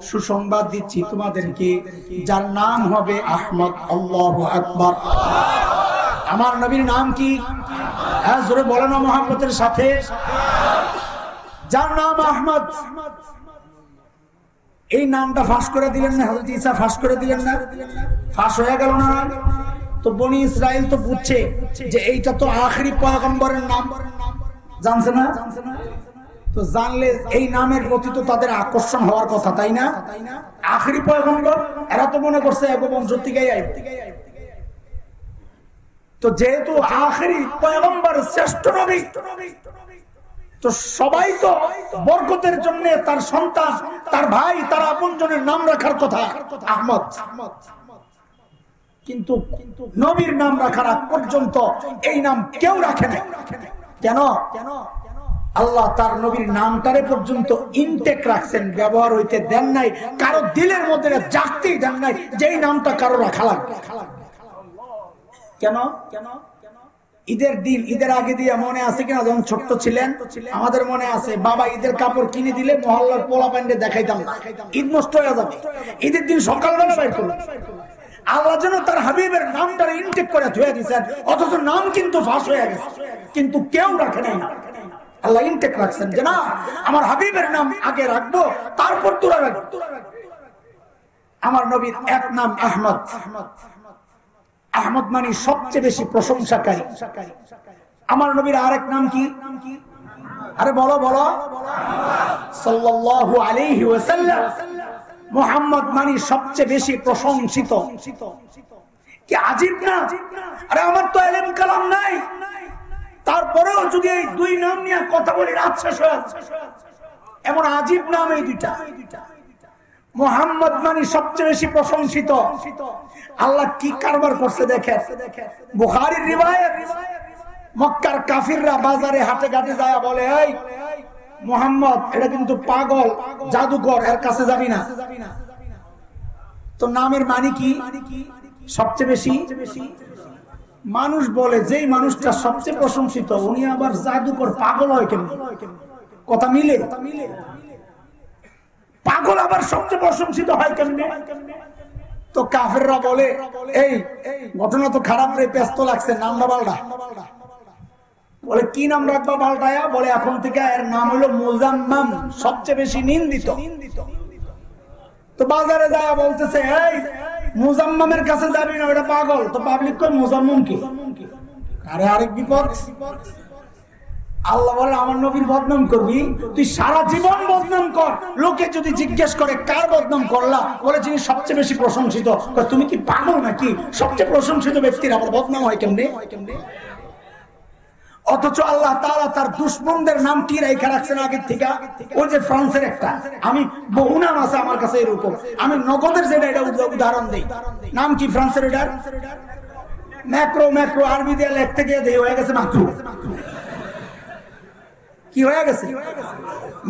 সুসংবাদ দিচ্ছি তোমাদেরকে, যার নাম হবে আহমদ। আল্লাহু আকবার। আমার নবীর নাম কি? হ্যাঁ জোরে বলো না মুহাম্মদের সাথে। যার নাম আহমদ। এই নামটা ফাঁস করে দিলেন না হযরত ঈসা? ফাঁস করে দিলেন না? ফাঁস হয়ে গেল না? তো বনি ইসরাইল তো বুঝছে যে এইটা তো আখেরি পয়গম্বরের নাম, জানছে না? তো জানলে এই নামের প্রতি তো তাদের আকর্ষণ হওয়ার কথা, তাই না? আখেরি পয়গম্বর, এরা তো মনে করছে এক বংশ থেকেই আইবে। তো যেহেতু আখেরি পয়গম্বর শ্রেষ্ঠ নবী, তো সবাই তো বরকতের জন্য তার সন্তান, তার ভাই, তার আপনজনের নাম রাখার কথা আহমদ, কিন্তু নবীর নাম রাখার আগ পর্যন্ত এই নাম কেউ রাখে না। কেন? আল্লাহ তার নবীর নামটারে পর্যন্ত ইনটেক রাখছেন, ব্যবহার হইতে দেন নাই, কারো দিলের মধ্যে জাগতেই দেন নাই যেই নামটা কারো রাখা লাগবে। কেন? ঈদের দিন, ঈদের আগে দিয়ে মনে আছে কিনা, যখন ছোট্ট ছিলেন আমাদের মনে আছে, বাবা ঈদের কাপড় কিনে দিলে মহল্লার পোলা প্যান্ডে দেখাইতাম না, ঈদ নষ্ট হয়ে যাবে। ঈদের দিন সকালবেলা বাইর করলাম। আল্লাহ যেন তার হাবিবের নামটা ইনটেক করে ধুয়ে দিয়েছেন, অথচ নাম কিন্তু ফাঁস হয়ে গেছে, কিন্তু কেউ রাখে নাই। আল্লাহ ইনটেক রাখছেন যে না, আমার হাবিবের নাম আগে রাখবো, তারপর তোরা রাখবো। আমার নবীর এক নাম আহমদ। আহমদ মানে সবচেয়ে বেশি প্রশংসাকারী। আমার নবীর আরেক নাম কি? আরে বলো বলো, সাল্লাল্লাহু আলাইহি ওয়াসাল্লাম। মুহাম্মদ মানে সবচেয়ে বেশি প্রশংসিত। কি আজীব না? আরে আমার তো ইলম কালাম নাই, তারপরেও যদি এই দুই নাম নিয়ে কথা বলি রাত শেষ হয়ে যাচ্ছে। এমন আজীব নাম এই দুইটা। মুহাম্মদ মানে সবচেয়ে বেশি প্রশংসিত। আল্লাহ কি কারবার করছে দেখেন। বুখারীর রিওয়ায়াত, মক্কার কাফিররা বাজারে হাটে ঘাটে যায় বলে, এই মুহাম্মদ এটা কিন্তু পাগল, জাদুকর, এর কাছে যাবি না। তো নামের মানে কি? সবচেয়ে বেশি। মানুষ বলে যেই মানুষটা সবচেয়ে প্রশংসিত উনি আবার জাদুকর, পাগল হয় কেমন? কথা মিলে? পাগল আবার সবচেয়ে প্রশংসিত হয় কেমনে? তো কাফেররা বলে, এই ঘটনা তো খারাপ রে, ব্যস্ত লাগছে, নামটা পাল্টা। বলে কি নাম রাখবা পাল্টায়া? বলে এখন থেকে এর নাম হলো মুজাম্মাম, সবচেয়ে বেশি নিন্দিত। তো বাজারে যায় বলতেছে, এই মুজাম্মামের কাছে যাবি না, ওটা পাগল। তো পাবলিক কই মুজাম্মাম কি? আরে আরেক বিপদ। আল্লাহ বলে আমার নবীর বদনাম করবি? তুই সারা জীবন বদনাম কর, লোকে যদি জিজ্ঞেস করে কার বদনাম করলা, বলে যিনি সবচেয়ে বেশি প্রশংসিত। তুমি কি পাগল নাকি? সবচেয়ে প্রশংসিত ব্যক্তির আবার বদনাম হয় কেমনে? অথচ আল্লাহ তাআলা তার দুশমনদের নাম কি রাইখা রাখছেন আগের থেকে। ওই যে ফ্রান্সের একটা, আমি বহু নাম আছে আমার কাছে এরকম, আমি নগদের যেটা এটা উদাহরণ দেই। নাম কি ফ্রান্সের? এটার ম্যাক্রো। ম্যাক্রো আরবি দিয়ে লিখতে গিয়ে দেই হয়ে গেছে মাকরু। কি হয়ে গেছে?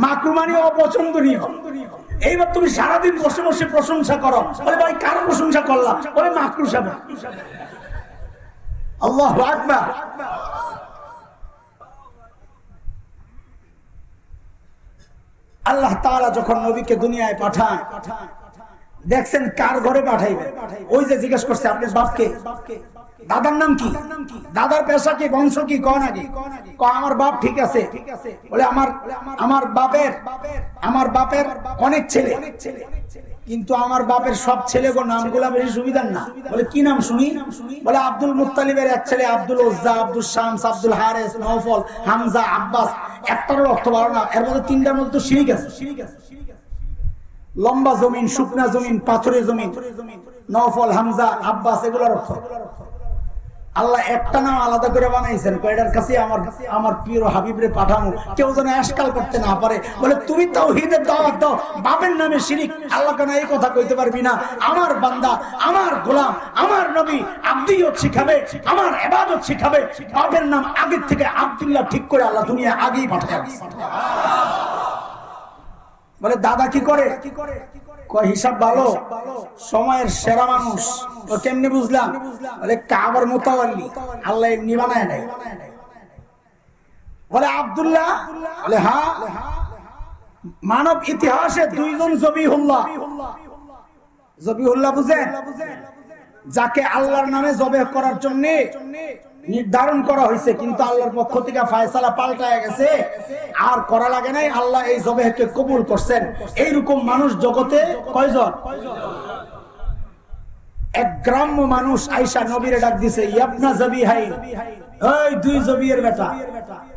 মাকরু মানে অপছন্দনীয়। এইবার তুমি সারাদিন বসে বসে প্রশংসা করো, বলে ভাই কার প্রশংসা করলাম? বলে মাকরু সাহেব। আল্লাহু আকবার। আল্লাহ তাআলা যখন নবীকে দুনিয়ায় পাঠান, দেখছেন কার ঘরে পাঠাইবে? ওই যে জিজ্ঞেস করছে আপনার বাপকে, দাদার নাম কি, দাদার পেশা কি, বংশ কি, কন আগে। আমার বাপ ঠিক আছে। বলে আমার বাপের অনেক ছেলে, কিন্তু আমার বাপের সব ছেলেগো নামগুলা বেশি সুবিধার না। বলে কি নাম শুনি? বলে আব্দুল মুত্তালিবের এক ছেলে আব্দুল উজ্জা, আব্দুল শামস, আব্দুল হারিস, নওফল, হামজা, আব্বাস। একটারও অর্থ ভালো না, এর মধ্যে তিনটার মধ্যে তো শিরিক আছে। লম্বা জমিন, শুকনা জমিন, পাথরের জমিন, নওফল, হামজা, আব্বাস, এগুলোর অর্থ। আল্লাহ একটা নাম আলাদা করে বানাইছেন, কয়টার কাছে আমার প্রিয় হাবিবরে পাঠানো, কেউ যেন আশকাল করতে না পারে। বলে তুমি তাওহীদের দাওয়াত দাও, বাপের নামে শিরিক। আল্লাহ কেন এই কথা কইতে পারবি না? আমার বান্দা, আমার গোলাম, আমার নবী আব্দিয়ত শিখাবে, আমার ইবাদত শিখাবে। বাপের নাম আগের থেকে আব্দুল্লাহ ঠিক করে আল্লাহ দুনিয়া আগেই পাঠায়। বলে দাদা কি করে? কয় হিসাব ভালো, সময়ের সেরা মানুষ। ও কেমনে বুঝলাম? বলে কাবার মুতাওয়াল্লি, আল্লাহ এমনি বানায় নাই। বলে আব্দুল্লাহ? বলে হ্যাঁ। মানব ইতিহাসে দুইজন জবিহুল্লাহ। জবিহুল্লাহ বুঝেন? যাকে আল্লাহর নামে জবেহ করার জন্য নির্ধারণ করা হয়েছে, কিন্তু আল্লাহর পক্ষ থেকে ফয়সালা পাল্টায় গেছে, আর করা লাগে নাই, আল্লাহ এই জবেহকে কবুল করছেন। এইরকম মানুষ জগতে কয়জন? এক গ্রাম্য মানুষ আয়েশা নবীরে ডাক দিছে, ইয়াবনা যাবিহাইন, ওই দুই জবিয়ের বেটা।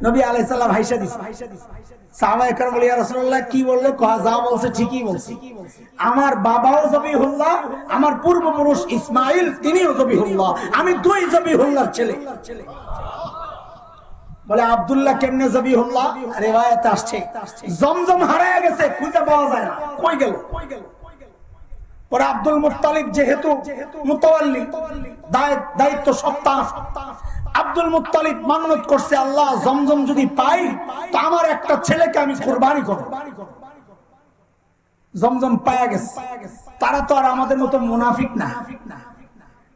নবী আলাইহিস সালাম হাইসা দিছে। সাহাবায়ে কেরাম বলে, ইয়া রাসূলুল্লাহ কি বললো? কয় যা বলছে ঠিকই বলছে, আমার বাবাও জবিহুল্লাহ, আমার পূর্বপুরুষ ইসমাইল তিনিও জবিহুল্লাহ, আমি দুই জবিহুল্লাহর ছেলে। বলে আব্দুল্লাহ কেমনে জবিহুল্লাহ? রিওয়ায়াতে আসছে জমজম হারায় গেছে, খুঁজে পাওয়া যায় না, কই গেল? পরে আব্দুল মুত্তালিব যেহেতু মুতাওয়াল্লি, দায়িত্ব সত্তা, আব্দুল মুত্তালিব মান্নত করছে, আল্লাহ জমজম যদি পাই তো আমার একটা ছেলেকে আমি কুরবানি করব। জমজম পায়া গেছে। তারা তো আর আমাদের মতো মুনাফিক না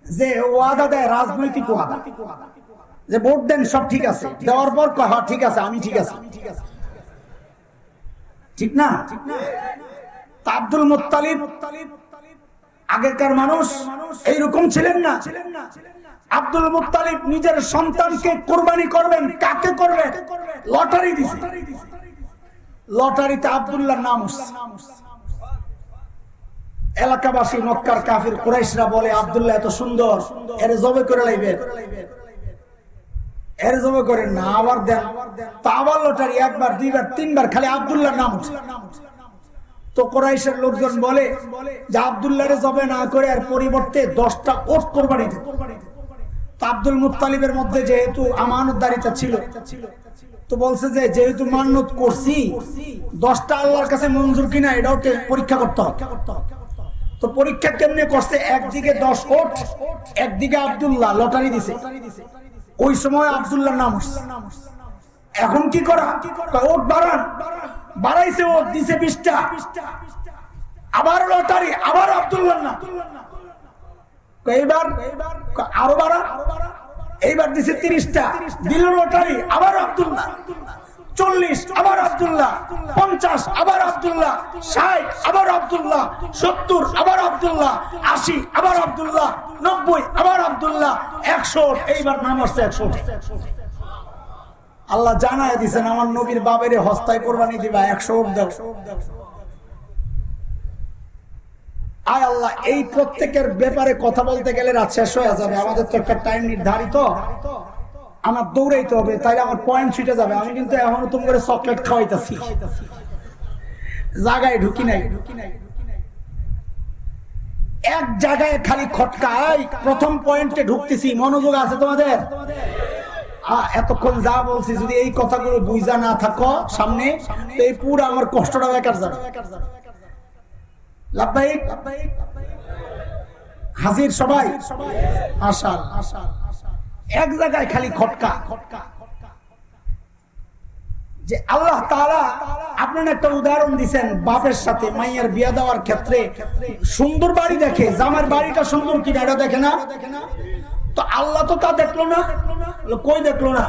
যে ওয়াদা দেয়, রাজনৈতিক ওয়াদা, যে ভোট দেন সব ঠিক আছে, দেওয়ার পর কয় হ্যাঁ ঠিক আছে, আমি ঠিক আছে, ঠিক না? তা আব্দুল মুত্তালিব আগেকার মানুষ এইরকম ছিলেন না। আব্দুল মুত্তালিব নিজের সন্তানকে কুরবানি করবেন, কাকে করবেন? লটারি দিছে। লটারিতে আব্দুল্লাহর নাম উঠছে। এলাকাবাসী মক্কার কাফির কুরাইশরা বলে, আব্দুল্লাহ এত সুন্দর, এর জবে করে লাইবে, এর জবে করে না, আবার দেন। তা আবার লটারি, একবার দুইবার তিনবার, খালি আব্দুল্লাহর নাম উঠছে। তো কুরাইশের লোকজন বলে যে আব্দুল্লাহরে জবে না করে আর পরিবর্তে 10টা ওট কোরবানি দিতে। তো আব্দুল মুত্তালিবের মধ্যে যেহেতু আমানতদারিতা ছিল, তো বলছে যে যেহেতু মান্নত করছি, 10টা আল্লাহর কাছে মঞ্জুর কিনা এটাও পরীক্ষা করতে হবে। তো পরীক্ষা কেমনে করছে? একদিকে 10 ওট, একদিকে আব্দুল্লাহ, লটারি দিছে। ওই সময় আব্দুল্লাহর নাম উঠছে। এখন কি করা? ওট বাড়ান, বাড়াইছে, ওট দিছে 20টা, আবার লটারি, আবার আব্দুল্লাহর নাম। এইবার আরো বাড়া, এইবার দিছে 30টা, দিল লটারি, আবার আব্দুল্লাহ। 40, আবার আব্দুল্লাহ। 50, আবার আব্দুল্লাহ। 60, আবার আব্দুল্লাহ। 70, আবার আব্দুল্লাহ। 80, আবার আব্দুল্লাহ। 90, আবার আব্দুল্লাহ। 100, এইবার নাম আসছে 100। আল্লাহ জানায় দিছেন, আমার নবীর বাবের হস্তায় কোরবানি দিবা, 100 দাও। আয় আল্লাহ, এই প্রত্যেকের ব্যাপারে কথা বলতে গেলে রাত শেষ হয়ে যাবে। আমাদের তো একটা টাইম নির্ধারিত, আমার দৌড়াইতে হবে, তাইলে আমার পয়েন্ট ছুটে যাবে। আমি কিন্তু এখনো তুমি করে চকলেট খাওয়াইতেছি, জায়গায় ঢুকি নাই। এক জায়গায় খালি খটকায়, প্রথম পয়েন্টে ঢুকতেছি। মনোযোগ আছে তোমাদের? এতক্ষণ যা বলছি যদি এই কথাগুলো বুঝা না থাকো সামনে, তো এই পুরো আমার কষ্টটা বেকার যাবে। লাব্বাইক হাজির সবাই, আশাল এক জায়গায় খালি খটকা, যে আল্লাহ তাআলা আপনারা একটা উদাহরণ দিবেন, বাপের সাথে মাইয়ার বিয়া দেওয়ার ক্ষেত্রে সুন্দর বাড়ি দেখে, জামার বাড়িটা সুন্দর কিনা এটা দেখে না। তো আল্লাহ তো তা দেখলো না, কই দেখলো না?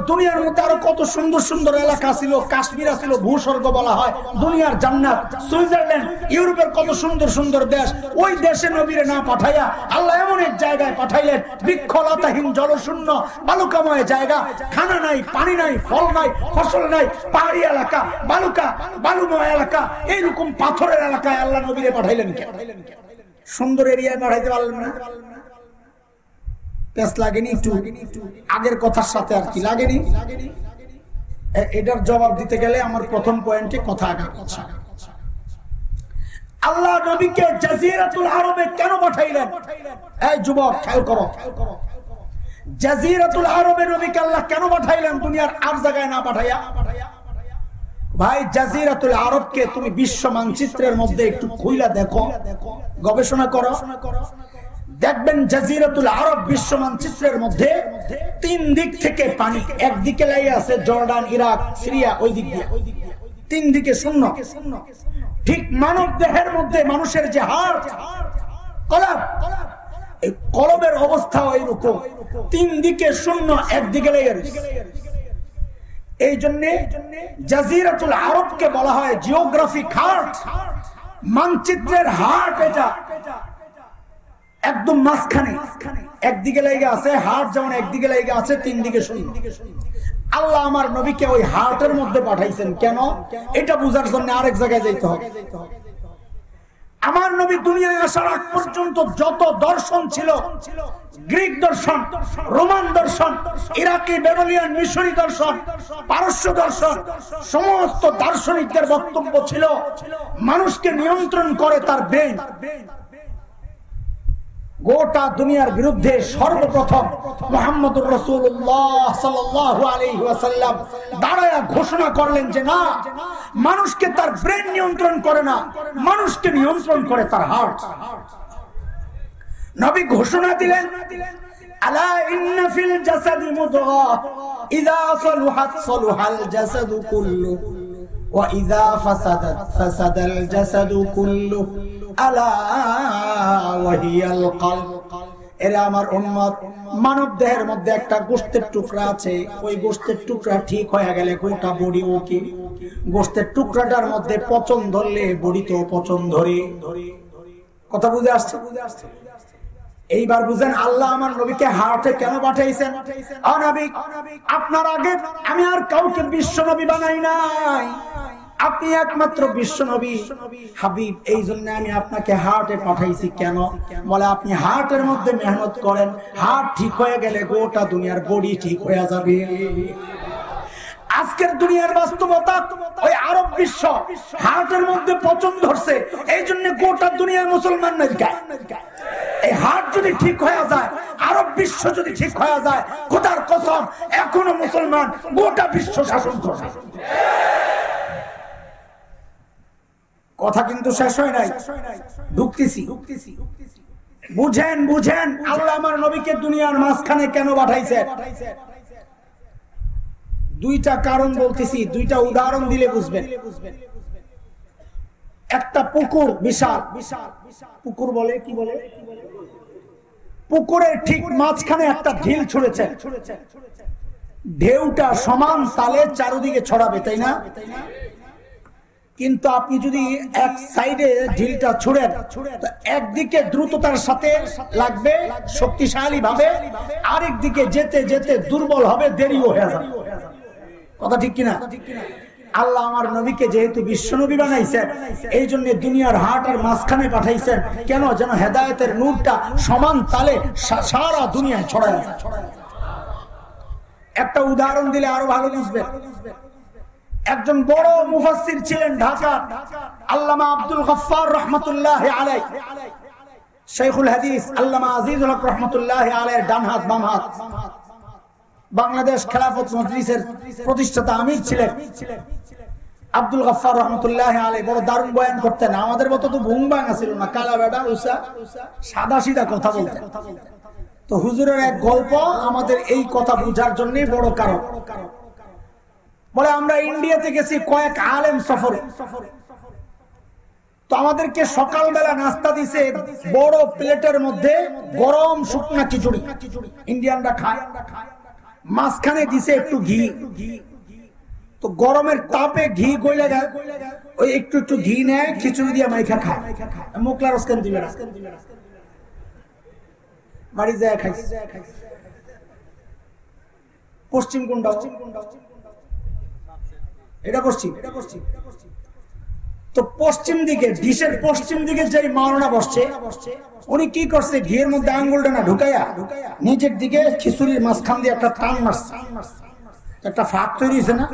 দুনিয়ার মধ্যে আরো কত সুন্দর সুন্দর এলাকা ছিল, কাশ্মীর ছিল, ভূস্বর্গ বলা হয়, দুনিয়ার জান্নাত, সুইজারল্যান্ড, ইউরোপের কত সুন্দর সুন্দর দেশ। ওই দেশে নবীরে না পাঠাইয়া আল্লাহ এমন এক জায়গায় পাঠাইলেন, বৃক্ষলতাহীন, জলশূন্য, বালুকাময় জায়গা, খানা নাই, পানি নাই, ফল নাই, ফসল নাই, পাহাড়ি এলাকা, বালুময় এলাকা, এইরকম পাথরের এলাকায় আল্লাহ নবীরে পাঠাইলেন। কে সুন্দর এরিয়ায় পাঠাইতে পারলেন না? লাগেনি একটু আগের কথার সাথে আর কি লাগেনি? এটার জবাব দিতে গেলে আমার প্রথম পয়েন্টে কথা আগা কথা। আল্লাহ নবীকে জাজিরাতুল আরবে কেন পাঠাইলেন? এই যুবক খেয়াল করো, জাজিরাতুল আরবে নবীকে আল্লাহ কেন পাঠাইলেন, দুনিয়ার আর জায়গায় না পাঠাইয়া? ভাই, জাজিরাতুল আরবকে তুমি বিশ্ব মানচিত্রের মধ্যে একটু খুইলা দেখো, গবেষণা করো, দেখবেন জাজিরাতুল আরব বিশ্ব মানচিত্রের মধ্যে 3 দিক থেকে পানি। একদিকে লেগে আছে জর্ডান, ইরাক, সিরিয়া, ওই দিক দিয়ে 3 দিকে শূন্য। ঠিক মানব দেহের মধ্যে মানুষের যে হার্ট, কলব, এই কলবের অবস্থা এইরকম, 3 দিকে শূন্য, একদিকে লেগে আছে। এই জন্য জাজিরাতুল আরবকে বলা হয় জিওগ্রাফিক হার্ট, মানচিত্রের হার্ট। এটা একদম মাঝখানে, একদিকে লেগে আছে হার্ট, যেমন একদিকে লেগে আছে, 3 দিকে শূন্য। আল্লাহ আমার নবীকে ওই হার্টের মধ্যে পাঠাইছেন কেন? এটা বুঝার জন্য আরেক জায়গায় যাইতে হবে। আমার নবী দুনিয়ায় আসার আগ পর্যন্ত যত দর্শন ছিল, গ্রিক দর্শন, রোমান দর্শন, ইরাকি, ব্যাবিলনিয়ান, মিশরি দর্শন, পারস্য দর্শন, সমস্ত দার্শনিকদের বক্তব্য ছিল মানুষকে নিয়ন্ত্রণ করে তার ব্রেন। গোটা দুনিয়ার বিরুদ্ধে সর্বপ্রথম মুহাম্মদুর রাসূলুল্লাহ সাল্লাল্লাহু আলাইহি ওয়াসাল্লাম দাঁড়ায়া ঘোষণা করলেন যে না, মানুষকে তার ব্রেন নিয়ন্ত্রণ করে না, মানুষকে নিয়ন্ত্রণ করে তার হার্ট। নবী ঘোষণা দিলেন, আলা ইন্না ফিল জাসাদি মুদগা ইযা সালুহাত সালুহাল জাসাদু কুল্লু ওয়া ইযা ফাসাদাত ফাসাদাল জাসাদু কুল্লু আলা ওয়া হিয়াল কলব। এরা আমার উম্মত, মানব দেহের মধ্যে একটা গোশতের টুকরা আছে, ওই গোশতের টুকরা ঠিক হয়ে গেলে গোটা বডি ওকে। গোশতের টুকরাটার মধ্যে পচন ধরলে বডিতেও পচন ধরে। কথা বুঝে আসছে? এইবার বুঝেন আল্লাহ আমার নবীকে হার্টে কেন পাঠাইছেন। আপনার আগে আমি আর কাউকে বিশ্ব নবী বানাই নাই, আপনি একমাত্র বিশ্ব নবী হাবিব, এই জন্য আমি আপনাকে হার্টে পাঠাইছি। কেন? বলে আপনি হার্টের মধ্যে মেহনত করেন, হার্ট ঠিক হয়ে গেলে গোটা দুনিয়ার বডি ঠিক হয়ে যাবে। আজকের দুনিয়ার বাস্তবতা, ওই আরব বিশ্ব হার্টের মধ্যে পচন ধরছে, এই জন্য গোটা দুনিয়ার মুসলমান নাই গায়। এই হার্ট যদি ঠিক হয়ে যায়, আরব বিশ্ব যদি ঠিক হয়ে যায়, খোদার কসম এখনো মুসলমান গোটা বিশ্ব শাসন করে। কথা কিন্তু শেষ হয় নাই, ঢুকতেছি। বুঝেন বুঝেন আল্লাহ আমার নবীকে দুনিয়ার মাঝখানে কেন পাঠাইছে। দুইটা কারণ বলতেছি, দুইটা উদাহরণ দিলে বুঝবেন। একটা পুকুর, বিশাল পুকুর বলে, কি বলে, পুকুরের ঠিক মাঝখানে একটা ঢিল ছুঁড়েছে, ঢেউটা সমান তালে চারদিকে ছড়াবে, তাই না? কিন্তু আপনি যদি এক সাইডে ঢিলটা ছুঁড়েন, একদিকে দ্রুততার সাথে লাগবে শক্তিশালী ভাবে, আরেক দিকে যেতে যেতে দুর্বল হবে, দেরিও হয়ে যাবে। কথা ঠিক কিনা? আল্লাহ আমার নবীকে যেহেতু বিশ্ব নবী বানাইছেন, এই জন্য দুনিয়ার হাট আর মাঝখানে পাঠাইছেন। কেন? যেন হেদায়েতের নূরটা সমান তালে সারা দুনিয়ায় ছড়ায় যায়। একটা উদাহরণ দিলে আরো ভালো বুঝবেন। একজন বড় মুফাসসির ছিলেন ঢাকা, আল্লামা আব্দুল গফফার রাহমাতুল্লাহি আলাইহি, শাইখুল হাদিস আল্লামা আজিজুল হক রাহমাতুল্লাহি আলাইহির ডান হাত বাম হাত, বাংলাদেশ খেলাফত মজলিসের প্রতিষ্ঠাতা আমির ছিলেন আব্দুল গফফার রাহমাতুল্লাহি আলাইহি। বড় দারুণ বয়ান করতেন, আমাদের মতো তো ভুং ভাঙা ছিল না, কালা বেটা উসা সাদা সিধা কথা বলতেন। তো হুজুরের এক গল্প আমাদের এই কথা বোঝার জন্য বড় কারণ। বলে আমরা ইন্ডিয়াতে গেছি কয়েক আলেম সফরে, তো আমাদেরকে সকালবেলা নাস্তা দিছে বড় প্লেটের মধ্যে গরম শুকনা খিচুড়ি, ইন্ডিয়ানরা খায়, মাঝখানে দিছে একটু ঘি। তো গরমের তাপে ঘি গইলে যায়, ওই একটু একটু ঘি নেয়, খিচুড়ি দিয়ে মাইখা খায়। মুখলা রসকেন দিবে না, বাড়ি যায় খাই। পশ্চিম কোনটা? এটা পশ্চিম। তো পশ্চিম দিকে, ডিশের পশ্চিম দিকে যে মাওলানা বসছে, উনি কি করছে, ঘিয়ের মধ্যে আঙ্গুলটা না ঢুকাইয়া নিচের দিকে খিচুড়ির মাঝখান দিয়ে একটা টান মারছে, একটা ফাঁক তৈরি হয়েছে না,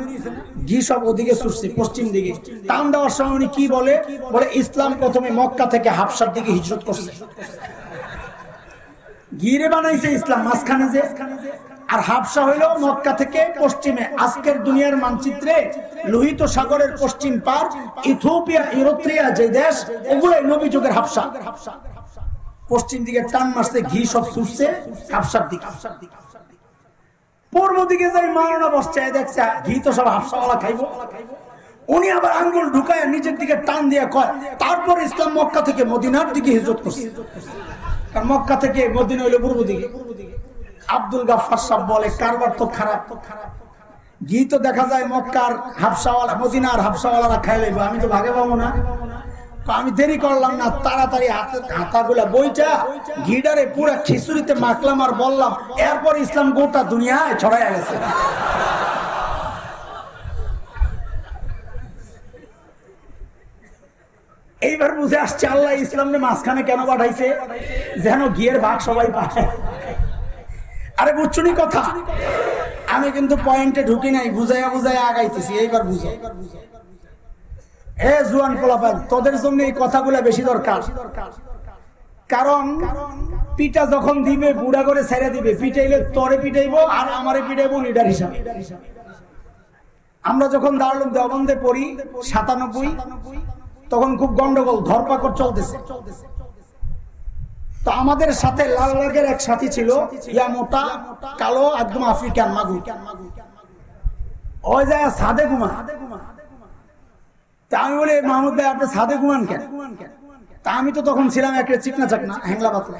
ঘি সব ওদিকে ছুটছে পশ্চিম দিকে। টান দেওয়ার সময় উনি কি বলে, বলে ইসলাম প্রথমে মক্কা থেকে হাবশার দিকে হিজরত করছে। ঘিরে বানাইছে ইসলাম মাঝখানে যে, আর হাবশা হইল মক্কা থেকে পশ্চিমে। আজকের দুনিয়ার মানচিত্রে লোহিত সাগরের পশ্চিম পার ইথিওপিয়া, ইরিত্রিয়া যে দেশ, ওগুলোই নবী যুগের হাবশা। পশ্চিম দিকে টান মারছে, ঘি সব ছুটছে হাবশার দিকে। পূর্ব দিকে যাই মাওলানা বসছে, দেখছে ঘি তো সব হাবশাওয়ালা খাইবো। উনি আবার আঙ্গুল ঢুকায় নিজের দিকে টান দিয়ে কয়, তারপর ইসলাম মক্কা থেকে মদিনার দিকে হিজরত করছে। কারণ মক্কা থেকে মদিনা হইল পূর্ব দিকে। আব্দুল গফফার সাহেব বলে কারবার তো খারাপ, ঘি তো দেখা যায় মক্কার হাবশাওয়ালা, মদিনার হাবশাওয়ালারা খাই লইব, আমি তো ভাগে পাবো না। আমি দেরি করলাম না, তাড়াতাড়ি হাতাগুলা বইটা ঘিডারে পুরা খিচুড়িতে মাখলাম আর বললাম, এরপর ইসলাম গোটা দুনিয়ায় ছড়াইয়া গেছে। এইবার বুঝে আসছে আল্লাহ ইসলামকে মাঝখানে কেন পাঠাইছে, যেন ঘিয়ের ভাগ সবাই পায়। আরে বুঝছুনি কথা, আমি কিন্তু পয়েন্টে ঢুকি নাই, বুঝাইয়া বুঝাইয়া আগাইতেছি। এইবার বুঝো এ জুয়ান পোলাপান, তোদের জন্য এই কথাগুলো বেশি দরকার। কারণ পিটা যখন দিবে বুড়া করে ছেড়ে দিবে, পিটাইলে তোরে পিটাইবো আর আমারে পিটাইবো লিডার হিসাবে। আমরা যখন দারুল দেওবন্দে পড়ি 97, তখন খুব গন্ডগোল, ধরপাকড় চলতেছে। তো আমাদের সাথে লাল রঙের এক সাথী ছিল, ইয়া মোটা কালো একদম আফ্রিকান মাগুর, ওই যায় সাদে ঘুমান। তা আমি বলি মাহমুদ ভাই আপনি সাদে ঘুমান কেন? তা আমি তো তখন ছিলাম একটা চিকনা চাকনা হ্যাংলা পাতলা।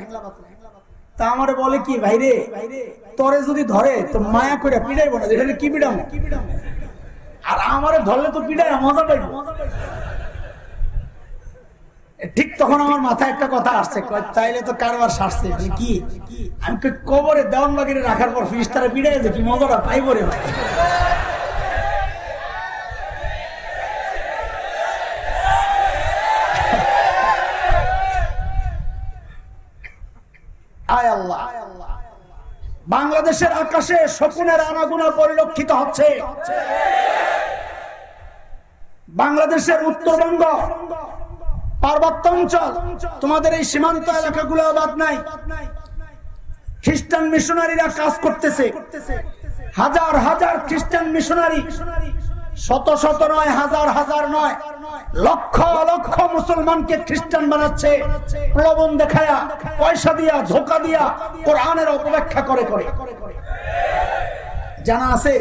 তা আমারে বলে কি ভাই রে, তোরে যদি ধরে তো মায়া করে পিড়াইবো না, এটা কি পিড়াবো, আর আমারে ধরলে তো পিড়াই মজা পাইবো। ঠিক তখন আমার মাথায় একটা কথা আসছে, তাইলে তো কারবার সারছে। কি আমি কবরে দেওয়ান বাগিরে রাখার পর ফিরিস্তারা পিড়াই যে কি মজাটা পাইবো রে ভাই। আয় আল্লাহ, বাংলাদেশের আকাশে শকুনের আনাগোনা পরিলক্ষিত হচ্ছে। বাংলাদেশের উত্তরবঙ্গ পার্বত্য অঞ্চল, তোমাদের এই সীমান্ত এলাকাগুলো বাদ নাই, খ্রিস্টান মিশনারিরা কাজ করতেছে। হাজার হাজার খ্রিস্টান মিশনারি, শত শত নয়, হাজার হাজার নয়, লক্ষ লক্ষ মুসলমানকে খ্রিস্টান বানাচ্ছে, প্রলোভন দেখায়া, পয়সা দিয়া, ধোকা দিয়া, কোরআনের অপব্যাখ্যা করে করে। জানা আছে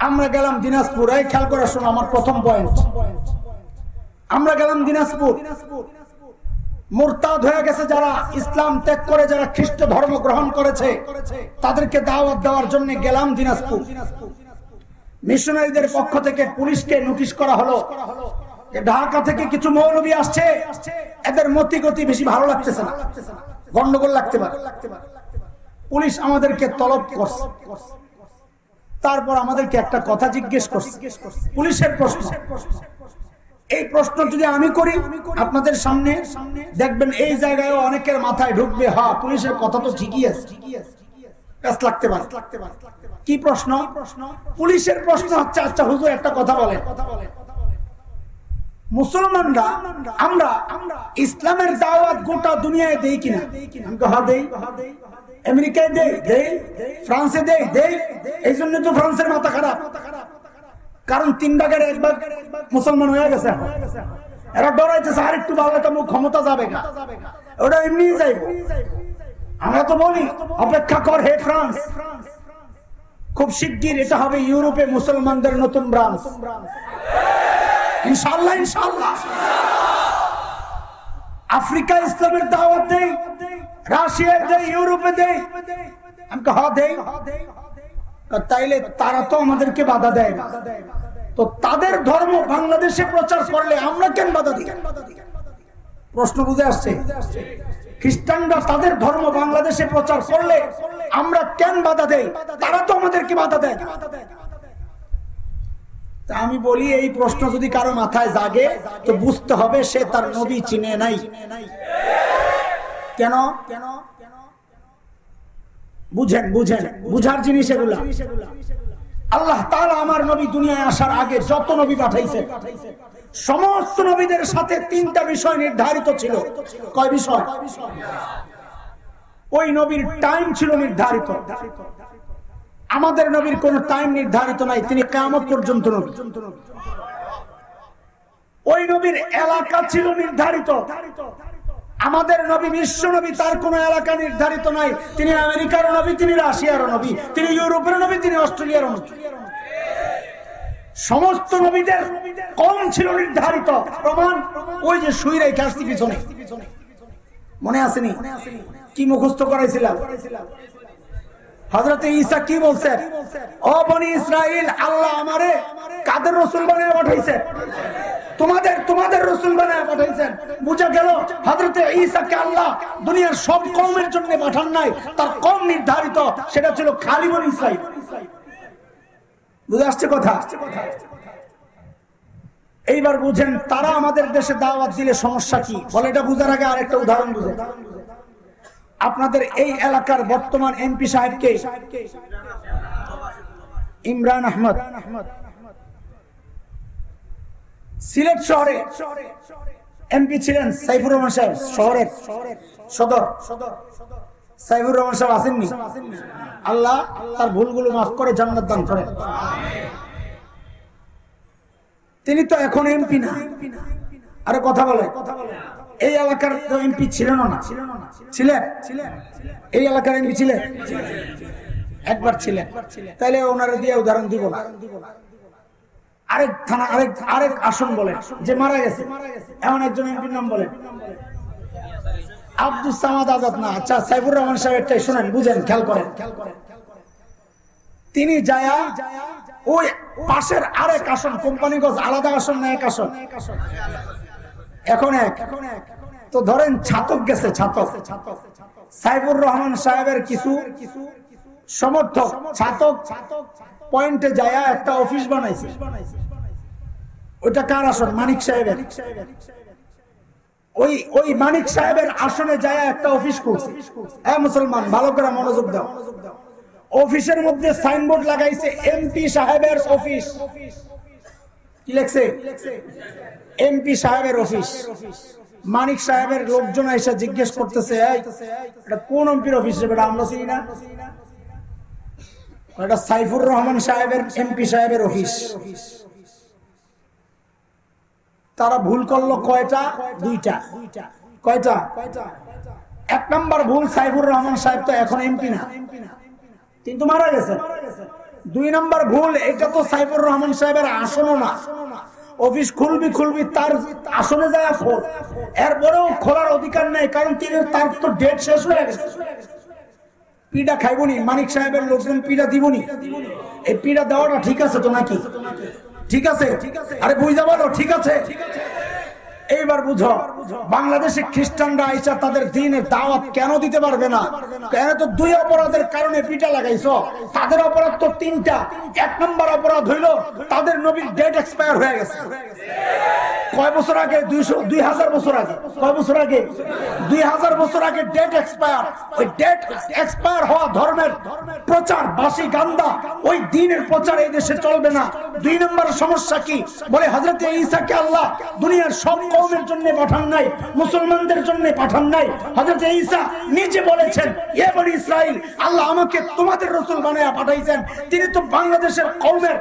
আমরা গেলাম দিনাজপুর, এই খেয়াল করে শোনো আমার প্রথম পয়েন্ট। আমরা গেলাম দিনাজপুর, মুরতাদ হয়ে গেছে যারা, ইসলাম ত্যাগ করে যারা খ্রিস্ট ধর্ম গ্রহণ করেছে, তাদেরকে দাওয়াত দেওয়ার জন্য গেলাম দিনাজপুর। মিশনারিদের পক্ষ থেকে পুলিশকে নোটিশ করা হলো যে ঢাকা থেকে কিছু মৌলবী আসছে, এদের মতি গতি বেশি ভালো লাগতেছে না, গন্ডগোল লাগতে পারে। পুলিশ আমাদেরকে তলব করছে, তারপর আমাদেরকে একটা কথা জিজ্ঞেস করছে। পুলিশের প্রশ্ন, এই প্রশ্ন যদি আমি করি আপনাদের সামনে, দেখবেন এই জায়গায় অনেকের মাথায় ঢুকবে, হ্যাঁ পুলিশের কথা তো ঠিকই আছে, লাগতে পারে। কি প্রশ্ন? পুলিশের প্রশ্ন হচ্ছে, আচ্ছা হুজুর একটা কথা বলেন, মুসলমানরা আমরা ইসলামের দাওয়াত গোটা দুনিয়ায় দেই কিনা? হ্যাঁ দেই। আমেরিকায় দেই, ফ্রান্সে দেই। এই জন্য তো ফ্রান্সের মাথা খারাপ, কারণ 3 ভাগের 1 ভাগ মুসলমান হয়ে গেছে। এরা ডরাইতেছে আর একটু ভালো একটা ক্ষমতা যাবে না, ওটা এমনি যাইব। আমরা তো বলি অপেক্ষা কর হে ফ্রান্স, খুব শিগগির এটা হবে ইউরোপে মুসলমানদের নতুন ব্রাঞ্চ, ইনশাআল্লাহ ইনশাআল্লাহ। আফ্রিকা ইসলামের দাওয়াত দেই, রাশিয়ায় দেই, ইউরোপে দেই। আমি হ্যাঁ দেই। তাইলে তারা তো আমাদেরকে বাধা দেয় না, তো তাদের ধর্ম বাংলাদেশে প্রচার করলে আমরা কেন বাধা দিই? প্রশ্ন বুঝে আসছে? খ্রিস্টানরা তাদের ধর্ম বাংলাদেশে প্রচার করলে আমরা কেন বাধা দেই? তারা তো আমাদেরকে বাধা দেয়। তা আমি বলি, এই প্রশ্ন যদি কারো মাথায় জাগে তো বুঝতে হবে সে তার নবী চিনে নাই। কেন? বুঝেন, বুঝার জিনিস এগুলা। আল্লাহ তাআলা আমার নবী দুনিয়ায় আসার আগে যত নবী পাঠাইছে, সমস্ত নবীদের সাথে 3টা বিষয় নির্ধারিত ছিল। কয় বিষয়? ওই নবীর টাইম ছিল নির্ধারিত। আমাদের নবীর কোন টাইম নির্ধারিত নাই, তিনি কিয়ামত পর্যন্ত নবী। ওই নবীর এলাকা ছিল নির্ধারিত। আমাদের নবী বিশ্ব নবী, তার কোন এলাকা নির্ধারিত নাই। তিনি আমেরিকার নবী, তিনি রাশিয়ার নবী, তিনি ইউরোপের নবী, তিনি অস্ট্রেলিয়ার নবী। সমস্ত নবীদের কম ছিল নির্ধারিত। প্রমাণ ওই যে শুই রেখে আসছি পিছনে, মনে আসেনি? কি মুখস্থ করাইছিলাম? হযরত ঈসা কি বলছেন? ও বনি ইসরাইল, আল্লাহ আমারে কাদের রাসূল বানায় পাঠাইছে? তোমাদের রাসূল বানায় পাঠাইছেন। বুঝা গেল হযরত ঈসাকে আল্লাহ দুনিয়ার সব কওমের জন্য পাঠান নাই, তার কওম নির্ধারিত, সেটা ছিল খালি বনি ইসরাইল। বুঝে আসছে কথা? এইবার বুঝেন তারা আমাদের দেশে দাওয়াত দিলে সমস্যা কি বলে, এটা বুঝার আগে আরেকটা উদাহরণ বুঝেন। আপনাদের এই এলাকার বর্তমান এমপি সাহেবকে ইমরান আহমদ, সিলেট শহরে এমপি ছিলেন সাইফুর রহমান সাহেব, শহরের সদর সাইফুর রহমান সাহেব আসেননি? আল্লাহ তার ভুলগুলো মাফ করে জান্নাত দান করেন। তিনি তো এখন এমপি না। আরে কথা বলে, এই এলাকার তো এমপি ছিলেন না? ছিলেন? এই এলাকার এমপি ছিলেন? একবার ছিলেন। তাইলে ওনারা দিয়ে উদাহরণ দিব না। আরেক থানা, আরেক আসন বলেন যে মারা গেছে, এমন একজন এমপির নাম বলেন। আব্দুল সামাদ আজাদ না? আচ্ছা, সাইফুর রহমান সাহেবটাই শুনেন, বুঝেন, খেয়াল করেন। তিনি যায়া ওই পাশের আরেক আসন, কোম্পানিগঞ্জ আলাদা আসন না এক আসন? এখন এক। তো ধরেন ছাতক গেছে, ছাতক সাইফুর রহমান সাহেবের কিছু সমর্থক ছাতক পয়েন্টে যায়া একটা অফিস বানাইছে। ওইটা কার আসন? মানিক সাহেবের। ওই মানিক সাহেবের আসনে যায় একটা অফিস করছে। মুসলমান ভালো করে মনোযোগ দাও। অফিসের মধ্যে সাইনবোর্ড লাগাইছে এমপি সাহেবের অফিস। কি লেখছে? এমপি সাহেবের অফিস। মানিক সাহেবের লোকজন এসে জিজ্ঞেস করতেছে, এটা কোন এমপির অফিস? এটা আমরা চিনি না। এটা সাইফুর রহমান সাহেবের, এমপি সাহেবের অফিস। তারা ভুল করলো কয়টা? দুইটা। কয়টা? এক নাম্বার ভুল, সাইফুর রহমান সাহেব তো এখন এমপি না, কিন্তু মারা গেছে। দুই নাম্বার ভুল, এটা তো সাইফুর রহমান সাহেবের আসনও না। অফিস খুলবি তার আসনে যায় খোল, এরপরেও খোলার অধিকার নেই, কারণ তার তো ডেট শেষ হয়ে গেছে। পিঠা খাইবনি, মানিক সাহেবের লোকজন পিঠা দিবনি। এই পিঠা দেওয়াটা ঠিক আছে তো নাকি? ঠিক আছে? আরে বুঝা বলো, ঠিক আছে? এইবার বুঝো, বাংলাদেশে খ্রিস্টানরা আইসা তাদের দ্বীনের দাওয়াত কেন দিতে পারবে না? কেন? তো দুই অপরাধের কারণে পিঠা লাগাইছো। তাদের অপরাধ তো তিনটা। এক নম্বর অপরাধ হইল তাদের নবীর ডেট এক্সপায়ার হয়ে গেছে। কয় বছর আগে? 2000 বছর আগে। কয় বছর আগে? 2000 বছর আগে ডেট এক্সপায়ার। ওই ডেট এক্সপায়ার হওয়া ধর্মের প্রচার, বাসি গান্দা, ওই দ্বীনের প্রচার এই দেশে চলবে না। দুই নম্বর সমস্যা কি? বলে হযরত ঈসাকে আল্লাহ দুনিয়ার সব কওমের জন্য পাঠান নাই, মুসলমানদের জন্য পাঠান নাই। হযরত ঈসা নিজে বলেছেন, এ বনি ইসরাইল, আল্লাহ আমাকে তোমাদের রাসূল বানায়া পাঠাইছেন। তিনি তো বাংলাদেশের কওমের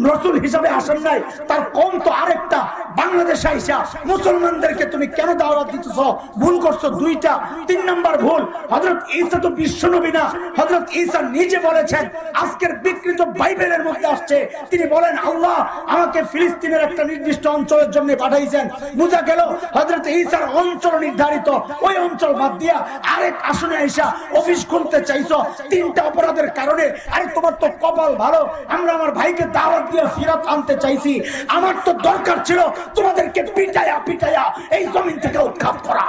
রাসূল হিসেবে আসেন নাই, তার কওম তো আরেকটা। বাংলাদেশে আইসা মুসলমানদেরকে তুমি কেন দাওয়াত দিতেছো? ভুল করছো দুইটা। তিন নাম্বার ভুল, হযরত ঈসা তো বিশ্ব নবী না। হযরত ঈসা নিজে বলেছেন, আজকের বিকৃত বাইবেলের মধ্যে আসছে, তিনি বলেন আল্লাহ আমাকে ফিলিস্তিনের একটা নির্দিষ্ট অঞ্চলের জন্য পাঠাইছেন। বুঝা গেল হযরত ঈসার অঞ্চল নির্ধারিত, ওই অঞ্চল বাদ দিয়া আরেক আসনে আইসা অফিস খুলতে চাইছো তিনটা অপরাধের কারণে। আরে তোমার তো কপাল ভালো, আমরা আমার ভাইকে দাওয়াত দিয়ে ফিরত আনতে চাইছি। আমার তো দরকার ছিল তোমাদেরকে পিটায়া পিটায়া এই জমিন থেকে উৎখাত করা।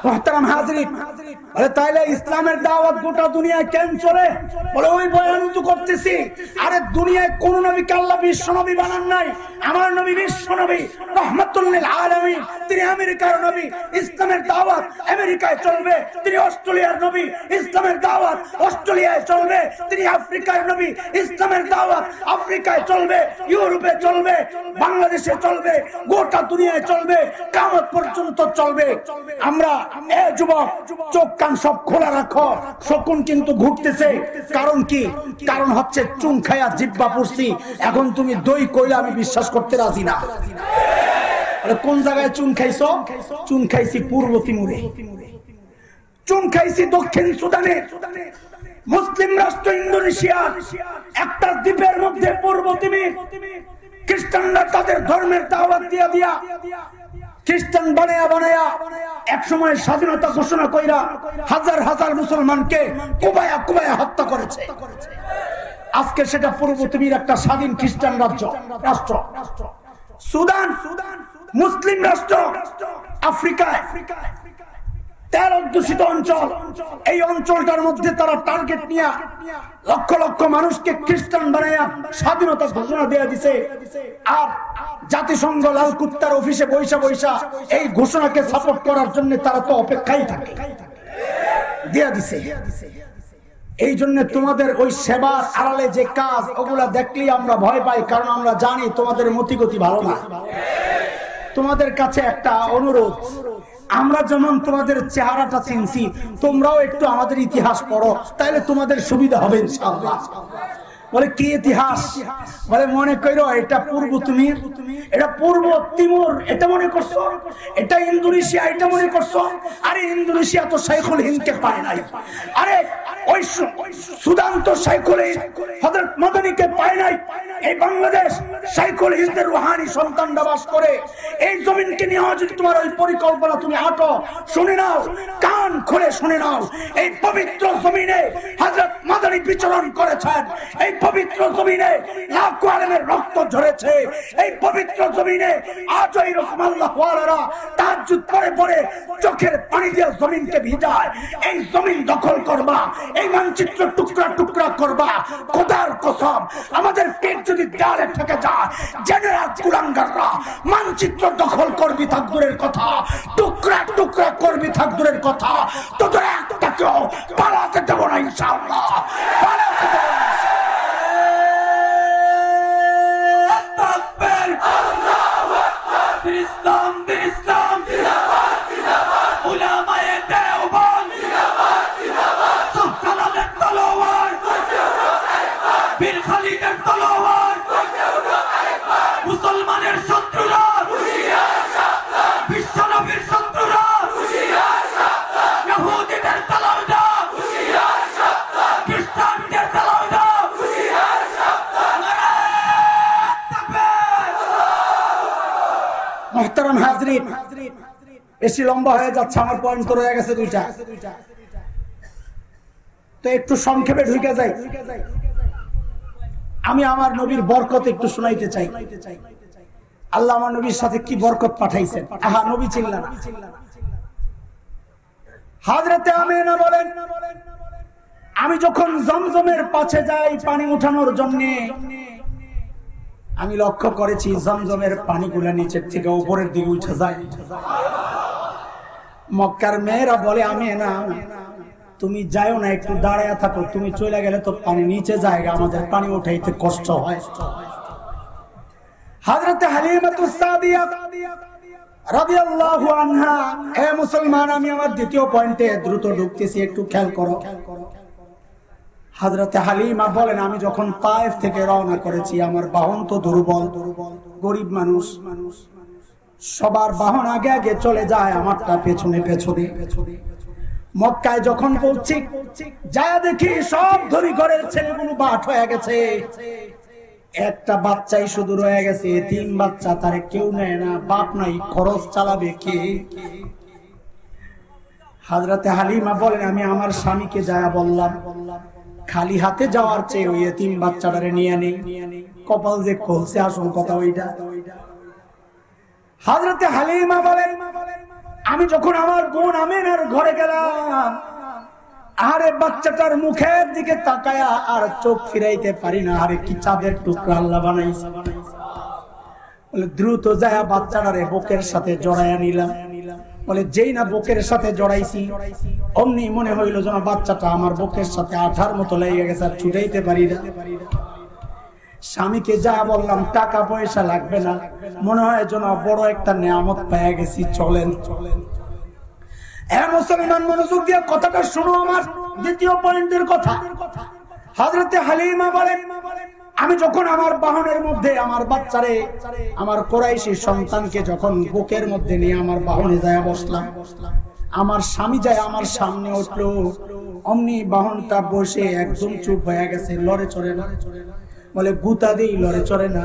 মোহতারাম হাজরিন, তাইলে ইসলামের দাওয়াত গোটা দুনিয়ায় কেন চলে? বলে ওই বয়ান তো করতেছি। আরে দুনিয়ায় কোন নবীকে আল্লাহ বিশ্ব নবী বানান নাই। আমার নবী বিশ্ব নবী, রাহমাতুল লিল আলামিন। তিনি আমেরিকার নবী, ইসলামের দাওয়াত আমেরিকায় চলবে। তিনি অস্ট্রেলিয়ার নবী, ইসলামের দাওয়াত অস্ট্রেলিয়ায় চলবে। তিনি আফ্রিকার নবী, ইসলামের দাওয়াত আফ্রিকায় চলবে, ইউরোপে চলবে, বাংলাদেশে চলবে, গোটা দুনিয়ায় চলবে, কিয়ামত পর্যন্ত চলবে। আমরা যুবক চোখ কান সব খোলা রাখো, শকুন কিন্তু ঘুরতেছে। কারণ কি? কারণ হচ্ছে চুন খায়া জিব্বা পুড়ছি। এখন তুমি দই কইলে আমি বিশ্বাস করতে রাজি না। কোন জায়গায় চুন খাইছো? চুন খাইছি পূর্ব তিমুরে, চুন খাইছি দক্ষিণ সুদানে, মুসলিম রাষ্ট্র ইন্দোনেশিয়ার একটা দ্বীপের মধ্যে পূর্ব তিমুর। খ্রিস্টানরা তাদের ধর্মের দাওয়াত দিয়া দিয়া খ্রিস্টান বানায়া বানায়া এক সময় স্বাধীনতা ঘোষণা কইরা হাজার হাজার মুসলমানকে কুবায়া কুবায়া হত্যা করেছে। আজকে সেটা পূর্ব তিমুর একটা স্বাধীন খ্রিস্টান রাষ্ট্র। সুদান মুসলিম রাষ্ট্র, আফ্রিকায় 13 অধ্যুষিত অঞ্চল। এই অঞ্চলটার মধ্যে তারা টার্গেট নিয়ে লক্ষ লক্ষ মানুষকে খ্রিস্টান বানায়া স্বাধীনতা ঘোষণা দিয়ে দিছে। আর জাতিসংঘ লাল কুত্তার অফিসে বৈশা এই ঘোষণাকে সাপোর্ট করার জন্য তারা তো অপেক্ষায় থাকে, দিয়ে দিছে। এই জন্য তোমাদের ওই সেবার আড়ালে যে কাজ, ওগুলা দেখলেই আমরা ভয় পাই, কারণ আমরা জানি তোমাদের মতিগতি ভালো না। তোমাদের কাছে একটা অনুরোধ, আমরা যেমন তোমাদের চেহারাটা চিনছি, তোমরাও একটু আমাদের ইতিহাস পড়ো, তাহলে তোমাদের সুবিধা হবে ইনশাআল্লাহ। বলে কি ইতিহাস? বলে মনে করো এটা পূর্ব তিমুর, এটা পূর্ব তিমুর, এটা মনে করছো, এটা ইন্দোনেশিয়া, এটা মনে করছো। আরে ইন্দোনেশিয়া তো শাইখুল হিন্দকে পায় নাই। আরে ওই সুদান তো শাইখুল হযরত মাদানীকে পায় নাই। এই বাংলাদেশ শাইখুল হিন্দের রুহানি সন্তানরা বাস করে। এই জমিনকে নিয়ে যদি তোমার ওই পরিকল্পনা তুমি আটো, শুনে নাও, কান খুলে শুনে নাও, এই পবিত্র জমিনে হযরত মাদানী বিচরণ করেছেন। এই পবিত্র জমিনে লাখো আলেমের রক্ত ঝরেছে। এই পবিত্র জমিনে আজ এরকম আল্লাহ ওয়ালারা তাহাজ্জুদ পড়ে পড়ে চোখের পানি দিয়ে জমিনকে ভিজায়। এই জমিন দখল করবা, এই মানচিত্র টুকরা টুকরা করবা। খোদার কসম, আমাদের পেট যদি দেয়ালে ঠেকে যায়, জেনারেল কুলাঙ্গাররা মানচিত্র দখল করবি থাক দূরের কথা, টুকরা টুকরা করবি থাক দূরের কথা, তোদের একটাকেও পালাতে দেব না ইনশাআল্লাহ, পালাতে দেব না। ইসলাম ইসলাম জিন্দাবাদ জিন্দাবাদ, উলামায়ে দেওবন্দ জিন্দাবাদ জিন্দাবাদ, সুলতানের তলোয়ার গর্জে উঠো আরেকবার, বীর খালিদের তলোয়ার গর্জে উঠো আরেকবার, মুসলমানের শত্রুরা হুঁশিয়ার সাবধান, বিশ্বনবীর শত্রুরা হুঁশিয়ার সাবধান, ইহুদিদের তলোয়ার হুঁশিয়ার সাবধান, খ্রিস্টানদের তলোয়ার হুঁশিয়ার সাবধান। মুহতারাম হাজরিন, বেশি লম্বা হয়ে যাচ্ছে, আমার পয়েন্ট তো রয়ে গেছে দুইটা, তো একটু সংক্ষেপে ঢুকে যাই। আমি আমার নবীর বরকত একটু শোনাইতে চাই। আল্লাহ আমার নবীর সাথে কি বরকত পাঠাইছেন। আহা, নবী চিল্লানা। হযরতে আমিনা বলেন, আমি যখন জমজমের পাশে যাই পানি উঠানোর জন্য, আমি লক্ষ্য করেছি জমজমের পানিগুলো নিচের থেকে উপরের দিকে উঠে যায়। মক্কার মেয়েরা বলে, আমিনা তুমি যাও না, একটু দাঁড়ায় থাকো, তুমি চলে গেলে তো পানি নিচে যায়, আমাদের পানি উঠাইতে কষ্ট হয়। হযরতে হালিমাতুস সাদিয়া রাদিয়াল্লাহু আনহা, হে মুসলমান, আমি আমার দ্বিতীয় পয়েন্টে দ্রুত ঢুকতেছি, একটু খেয়াল করো। হযরতে হালিমা বলেন, আমি যখন তায়েফ থেকে রওনা করেছি, আমার বাহন তো দুর্বল, গরিব মানুষ, সবার বাহন আগে আগে চলে যায়, আমারটা পেছনে পেছনে। মক্কায় যখন পৌঁছি, যা দেখি সব ধনী ঘরের ছেলেগুলো বাট হয়ে গেছে, একটা বাচ্চাই শুধু রয়ে গেছে, 3 বাচ্চা, তারে কেউ নেয় না, বাপ নাই, খরচ চালাবে কে? হযরতে হালিমা বলেন, আমি আমার স্বামীকে যায়া বললাম, খালি হাতে যাওয়ার চেয়ে ওই এতিম বাচ্চাটারে নিয়ে নেই, কপাল যে খুলছে, আসল কথা ওইটা। হযরতে হালিমা বলেন, আমি যখন আমার বোন আমিনার ঘরে গেলাম, আরে বাচ্চাটার মুখের দিকে তাকায়া আর চোখ ফিরাইতে পারি না। আরে কি চাঁদের টুকরা আল্লাহ বানাইছে। বলে দ্রুত যায়া বাচ্চাটারে বুকের সাথে জড়াইয়া নিলাম। বলে যেই না বুকের সাথে জড়াইছি, অমনি মনে হইল যেন বাচ্চাটা আমার বুকের সাথে আঠার মতো লেগে গেছে, আর ছুটাইতে পারি না। স্বামীকে যা বললাম, টাকা পয়সা লাগবে না, মনে হয় যেন বড় একটা নিয়ামত পেয়ে গেছি, চলেন চলেন। হ্যাঁ মুসলমান, মনোযোগ দিয়ে কথাটা শোনো, আমার দ্বিতীয় পয়েন্টের কথা। হযরতে হালিমা বলেন, আমি যখন আমার বাহনের মধ্যে আমার বাচ্চারে, আমার কুরাইশী সন্তানকে যখন বুকের মধ্যে নিয়ে আমার বাহনে যায় বসলাম, আমার স্বামী যায় আমার সামনে উঠলো, অমনি বাহনটা বসে একদম চুপ হয়ে গেছে, লড়ে চড়ে না। বলে গুতা দেই, লড়ে চড়ে না।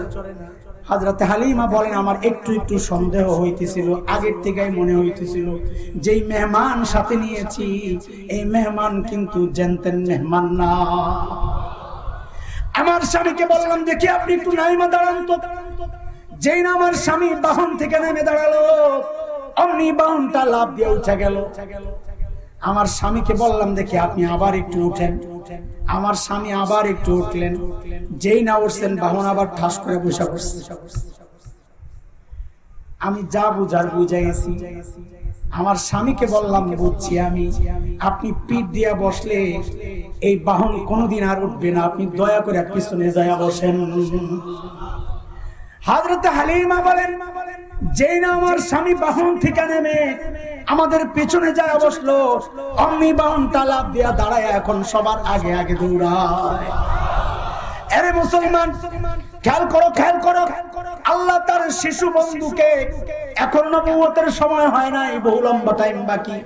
হযরতে হালিমা বলেন, আমার একটু একটু সন্দেহ হইতেছিল, আগের থেকেই মনে হইতেছিল যেই মেহমান সাথে নিয়েছি, এই মেহমান কিন্তু জানতেন মেহমান না। আমার স্বামীকে বললাম দেখি আপনি একটু নাইমা দাঁড়ান তো। যেই না আমার স্বামী বাহন থেকে নেমে দাঁড়ালো, অমনি বাহনটা লাফ দিয়ে উঠে গেল। আমার স্বামীকে বললাম দেখি আপনি আবার একটু উঠেন। আমার স্বামী আবার একটু উঠলেন। যেই না উঠছেন বাহন আবার ঠাস করে বসে পড়ছে। আমি যা বুঝার বুঝে গেছি। আমার স্বামীকে বললাম বুঝছি আমি, আপনি পিঠ দিয়া বসলে এই বাহন কোনোদিন আর উঠবে না, আপনি দয়া করে পিছনে যায় বসেন। হযরত হালিমা বলেন যেই না আমার স্বামী বাহন থেকে নেমে আমাদের পেছনে যায় বসলো, অমনি বাহনটা লাফ দিয়া দাঁড়ায় এখন সবার আগে আগে দৌড়ায়। আরে মুসলমান, খেয়াল করো খেয়াল করো, আল্লাহ তার শিশু বন্ধুকে, এখন নবুয়তের সময় হয় নাই, বহু লম্বা টাইম বাকি,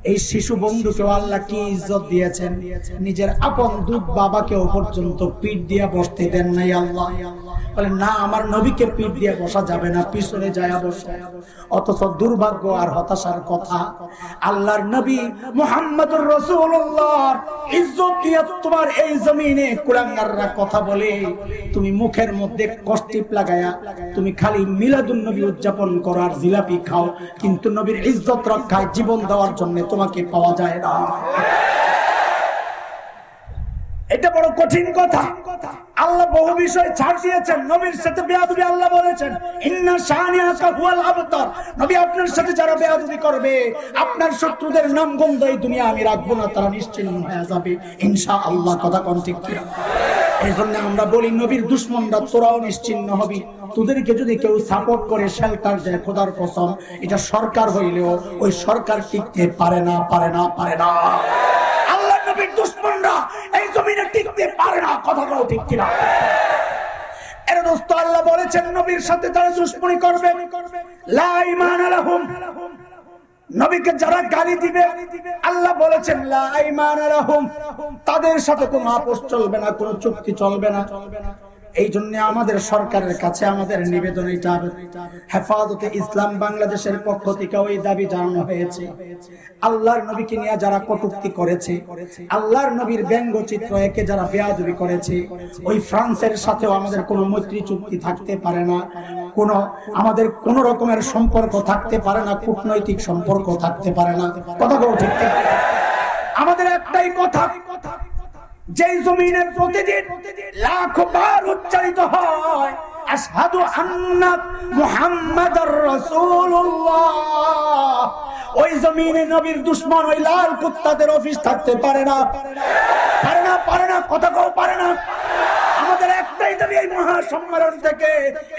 এই শিশু বন্ধুকে আল্লাহ কি ইজ্জত দিয়েছেন, নিজের আপন দুধ বাবাকেও পর্যন্ত পিঠ দিয়ে বসতে দেন নাই আল্লাহ। বলে না, আমার নবীকে পিঠ দিয়ে বসা যাবে না, পিছনে যায় বসে। অথচ দুর্ভাগ্য আর হতাশার কথা, আল্লাহর নবী মুহাম্মদুর রাসূলুল্লাহ ইজ্জত দিয়ে তোমার এই জমিনে কুলাঙ্গাররা কথা বলে, তুমি মুখের মধ্যে কষ্টিপ লাগায়া তুমি খালি মিলাদুন নবী উদযাপন করার জিলাপি খাও, কিন্তু নবীর ইজ্জত রক্ষায় জীবন দেওয়ার জন্য তোমাকে পাওয়া যায় না। এটা বড় কঠিন কথা। আল্লাহ বহু বিষয় ছাড় দিয়েছেন। নবীর সাথে বেয়াদবি আল্লাহ বলেছেন ইন্না শানিআকা হুয়াল আবতার, নবী আপনার সাথে যারা বেয়াদবি করবে আপনার শত্রুদের নাম গন্ধ এই দুনিয়া আমি রাখবো না, তারা নিশ্চিহ্ন হয়ে যাবে ইনশাআল্লাহ। কথা কোন ঠিক কি? এই জন্য আমরা বলি নবীর দুশমনরা তোরাও নিশ্চিহ্ন হবি। তোদেরকে যদি কেউ সাপোর্ট করে শেল্টার দেয়, খোদার কসম এটা সরকার হইলেও ওই সরকার টিকতে পারে না, পারে না, পারে না। আল্লাহর নবীর দুশমনরা এই জমিনে টিকতে পারে না। কথা বলো ঠিক কিনা? এর দোস্ত আল্লাহ বলেছেন নবীর সাথে যারা দুশমনি করবে লা ঈমানা লাহুম, নবীকে যারা গালি দিবে আল্লাহ বলেছেন লা ঈমানা লাহুম, তাদের সাথে কোনো আপোষ চলবে না, কোনো চুক্তি চলবে না। এই জন্য আমাদের সরকারের কাছে আমাদের নিবেদন এটা, হেফাজতে ইসলাম বাংলাদেশের পক্ষ থেকে ওই দাবি জানানো হয়েছে, আল্লাহর নবীকে নিয়ে যারা কটূক্তি করেছে, আল্লাহর নবীর ব্যঙ্গচিত্র একে যারা বেয়াদবি করেছে, ওই ফ্রান্সের সাথেও আমাদের কোনো মৈত্রী চুক্তি থাকতে পারে না, আমাদের কোন রকমের সম্পর্ক থাকতে পারে না, কূটনৈতিক সম্পর্ক থাকতে পারে না। কথা বল ঠিক? আমাদের একটাই কথা, যেই জমিনে প্রতিদিন লাখ বার উচ্চারিত হয় আশহাদু আন্না মুহাম্মাদুর রাসূলুল্লাহ, ওই জমিনে নবীর দুশমন ওই লাল কুত্তাদের অফিস থাকতে পারে না, পারে না, পারে না। কথা কেউ পারে না। আমাদের একটাই দাবি, এই মহাসম্মেলন থেকে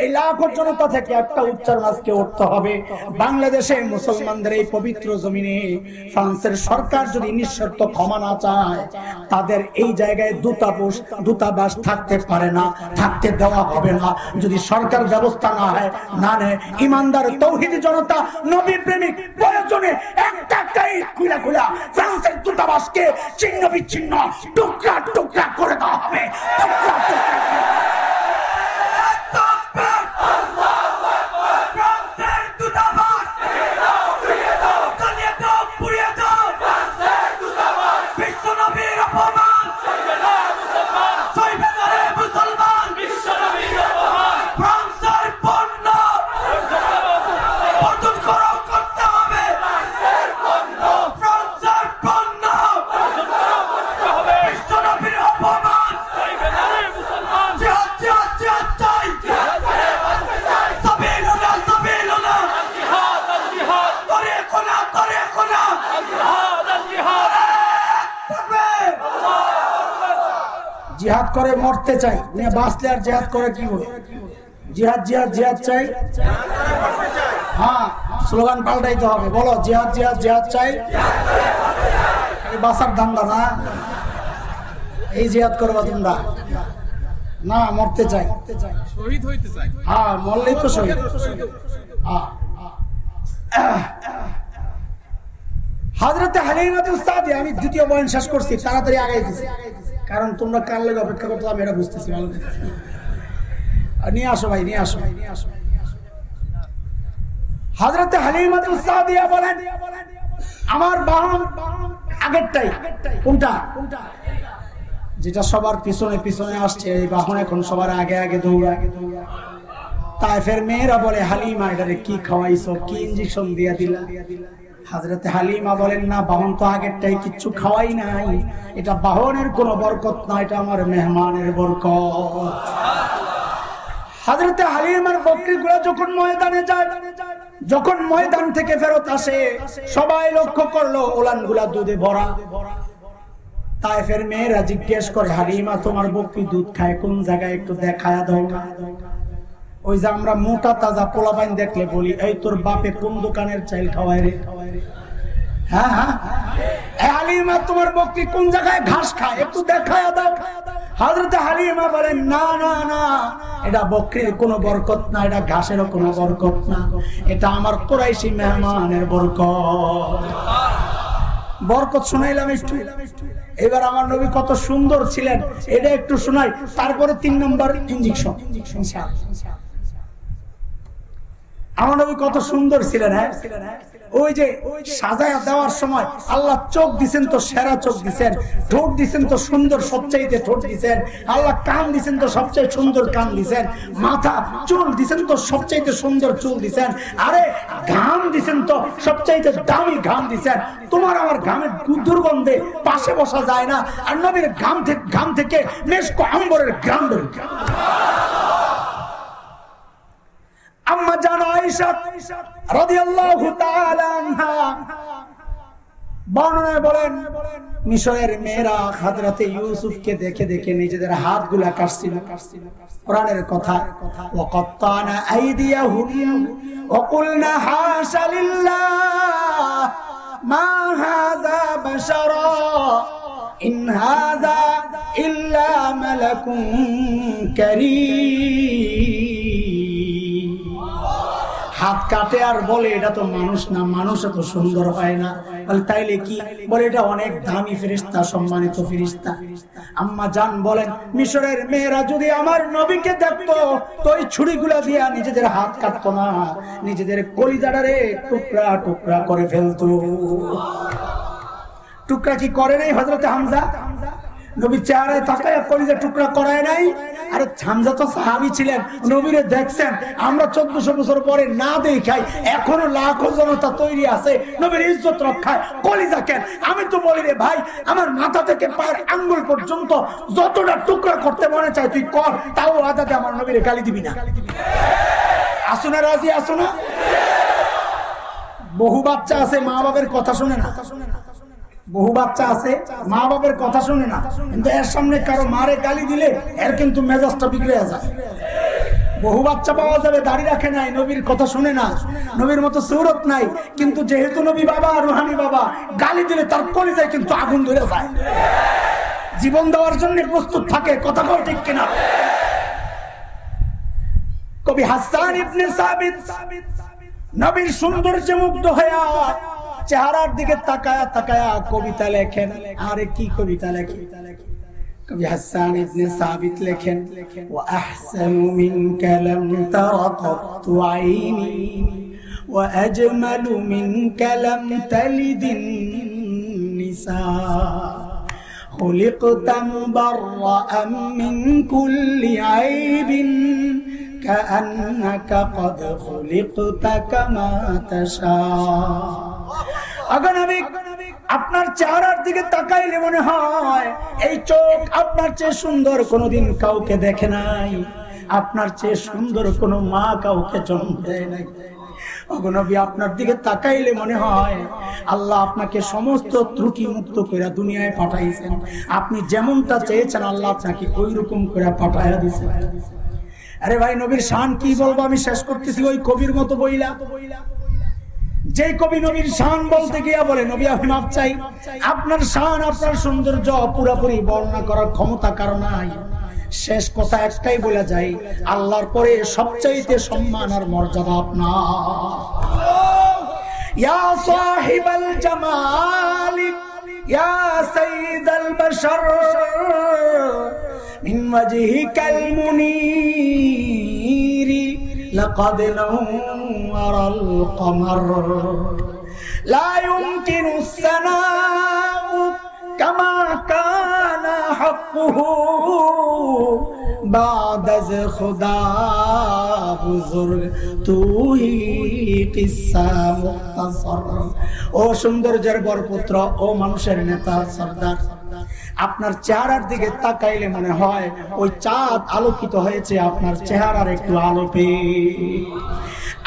এই লাখো জনতা থেকে একটা উচ্চারণ আজকে উঠতে হবে, বাংলাদেশে মুসলমানদের এই পবিত্র জমিনে ফ্রান্সের সরকার যদি নিঃশর্ত ক্ষমা না চায়, তাদের এই জায়গায় দূতাবাস থাকতে পারে না, থাকতে দেওয়া হবে না, যদি সরকার ব্যবস্থা না হয়, না নেয়। ইমানদার তৌহিদি জনতা, নবী প্রেমিক, প্রয়োজনে একটা খুলা খুলা ফ্রান্সের দূতাবাসকে ছিন্ন বিচ্ছিন্ন টুকরা টুকরা করে দেওয়া হবে, টুকরা টুকরা। জিহাদ করে মরতে চাই, বাঁচলে আর জিহাদ করে কি হবে? জিহাদ জিহাদ জিহাদ চাই, হ্যাঁ স্লোগান পাল্টাইতে হবে। বলো জিহাদ জিহাদ জিহাদ চাই, বাঁচার দাঙ্গা না, এই জিহাদ করবা তোমরা না, মরতে চাই, শহীদ হইতে চাই, হ্যাঁ মরলেই তো শহীদ। হযরতে হালিমাতুস সাদিয়া, আমি দ্বিতীয় বয়ান শেষ করছি, তাড়াতাড়ি আগাইতেছি, কারণ তোমরা কার লাগে অপেক্ষা করতে আমি এটা বুঝতেছি ভালো। নিয়ে আসো ভাই, নিয়ে আসো। হযরতে হালিমাতুস সাদিয়া বলেন আমার বাহন আগেরটাই। কোনটা? যেটা সবার পিছনে পিছনে আসছে, এই বাহন এখন সবার আগে আগে দৌড়ায়। তায়েফের মেয়েরা বলে, হালিমা এটারে কি খাওয়াইছো, কি ইনজেকশন দিয়া দিলা? হযরতে হালিমা বলেন, না, বাহন তো আগেরটাই কিচ্ছু খাওয়াই নাই, এটা বাহনের কোনো বরকত না, এটা আমার মেহমানের বরকত। হযরতে হালিমার বকরিগুলো যখন ময়দানে যায়, যখন ময়দান থেকে ফেরত আসে, সবাই লক্ষ্য করলো ওলানগুলা দুধে ভরা। তায়েফের মেয়েরা জিজ্ঞেস করে, হালিমা তোমার বকরি দুধ খায় কোন জায়গায়, একটু দেখায়া দাও। ওই যে আমরা মোটা তাজা পোলাপাইন দেখলে বলি, এই তোর বাপে কোন দোকানের চাইল খাওয়ায় রে? হ্যাঁ হ্যাঁ, হালিমা তোমার বকরি কোন জায়গায় ঘাস খায়, একটু দেখায়া দাও। হযরতে হালিমা বলেন, না না না, এটা বকরির কোনো বরকত না, এটা ঘাসেরও কোনো বরকত না, এটা আমার কুরাইশি মেহমানের বরকত। বরকত শুনাইলাম একটু। এবার আমার নবী কত সুন্দর ছিলেন এটা একটু শোনাই, তারপরে 3 নম্বর ইনজেকশন। আমার নবী কত সুন্দর ছিলেন। হ্যাঁ, ওই যে সাজায়া দেওয়ার সময় আল্লাহ চোখ দিছেন তো সেরা চোখ দিছেন, ঠোঁট দিছেন তো সুন্দর সবচাইতে ঠোঁট দিছেন, আল্লাহ কান দিছেন তো সবচেয়ে সুন্দর কান দিছেন, মাথা চুল দিছেন তো সবচাইতে সুন্দর চুল দিছেন, আরে ঘাম দিছেন তো সবচাইতে দামি ঘাম দিছেন। তোমার আমার ঘামের দুর্গন্ধে পাশে বসা যায় না, আর নবীর ঘাম থেকে মেশক আম্বরের ঘ্রাণ বের হয়। আম্মা জান আয়েশা রাদিয়াল্লাহু তাআলা আনহা বর্ণনায় বলেন, মিশরের মেয়েরা হযরতে ইউসুফকে দেখে দেখে নিজেদের হাতগুলা কাটছিল। কোরআনের কথা, ওয়াকাত্তানা আইদিয়াহুম ওয়া কুলনা হাশা লিল্লাহ মা হাযা বাশারা ইন হাযা ইল্লা মালাকুন কারীম। হাত কাটে আর বলে এটা তো মানুষ না, মানুষ এত সুন্দর হয় না। বলে তাইলে কি? বলে এটা অনেক দামি ফেরেশতা, সম্মানিত ফেরেশতা। আম্মা জান বলেন, মিশরের মেয়েরা যদি আমার নবীকে দেখতো তো এই ছুরিগুলা দিয়া নিজেদের হাত কাটতো না, নিজেদের কলিজাটারে টুকরা টুকরা করে ফেলতো। টুকরা কি করে নাই হযরতে হামজা? নবীর চেহারায় তাকায় কলিজা টুকরা করায় নাই? আরে হামজা তো সাহাবী ছিলেন, নবীরে দেখছেন। আমরা 1400 বছর পরে না দেখাই, এখনো লাখো জনতা তৈরি আছে নবীর ইজ্জত রক্ষায়, কলিজা কেন? আমি তো বলি রে ভাই, আমার মাথা থেকে পায়ের আঙ্গুল পর্যন্ত যতটা টুকরা করতে মনে চায় তুই কর, তাও আদাতে আমার নবীরে গালি দিবি না। আসো না রাজি, আসো না? বহু বাচ্চা আছে মা বাবার কথা শুনে না, বহু বাচ্চা আছে মা বাবার কথা শুনে না, কিন্তু এর সামনে কারো মারে গালি দিলে এর কিন্তু মেজাজটা বিগড়ে যায়। বহু বাচ্চা পাওয়া যাবে দাড়ি রাখে নাই, নবীর কথা শুনে না, নবীর মতো সূরত নাই, কিন্তু যেহেতু নবী বাবা, রুহানি বাবা, গালি দিলে তার কলিজায় কিন্তু আগুন ধরে যায়, জীবন দেওয়ার জন্য প্রস্তুত থাকে। কথা বল ঠিক কিনা? কবি হাসান ইবনে সাবিত নবীর সৌন্দর্যে মুগ্ধ হয়ে চেহারার দিকে তাকায়া তাকায়া কবিতা লেখেন। আরে কি কবিতা লেখেন? কবি হাসান ইবনে সাবিত লেখেন, ওয়া আহসানু মিনকা লাম তারা কাত্তু আইনি ওয়া আজমালু মিনকা লাম তালিদিন নিসা খুলিকতা মুবাররাআন মিন কুল্লি আইবিন কাআন্নাকা ক্বাদ খুলিকতা কামা তাশা। আপনার চেহারার দিকে তাকাইলে মনে হয় এই চোখ আপনার চেয়ে সুন্দর কোনোদিন কাউকে দেখে নাই, আপনার চেয়ে সুন্দর কোনো মা কাউকে জন্ম দেয় নাই। নবী, আপনার দিকে তাকাইলে মনে হয় আল্লাহ আপনাকে সমস্ত ত্রুটি মুক্ত করে দুনিয়ায় পাঠাইছেন। আপনি যেমনটা চেয়েছেন আল্লাহ আপনাকে ওই রকম করে পাঠাইয়া দিয়েছেন। আরে ভাই, নবীর শান কি বলবো, আমি শেষ করতেছি ওই কবির মতো বইলা। যে কবি নবীর শান বলতে গিয়া বলে, নবী আমি মাপ চাই, আপনার শান, আপনার সৌন্দর্য পুরোপুরি বর্ণনা করার ক্ষমতা কারো নাই। শেষ কথা একটাই বলা যায়, আল্লাহর পরে সবচাইতে সম্মান আর মর্যাদা আপনার। ইয়া সাহিবাল জামাল ইয়া সাইয়্যিদাল বাশার মিন ওয়াজহিকাল মুনীর লাকাদ নাওয়ারাল কমার লা ইউমকিনু সানাউ কামা কানা হাক্কুহু বাদাজ খুদা বুজুর্গ তুই কিসসা মুখতাসর। ও সৌন্দর্যের বরপুত্র, ও মানুষের নেতা সর্দার, আপনার চেহারার দিকে তাকাইলে মনে হয় ওই চাঁদ আলোকিত হয়েছে আপনার চেহারার একটু আলো পেয়ে।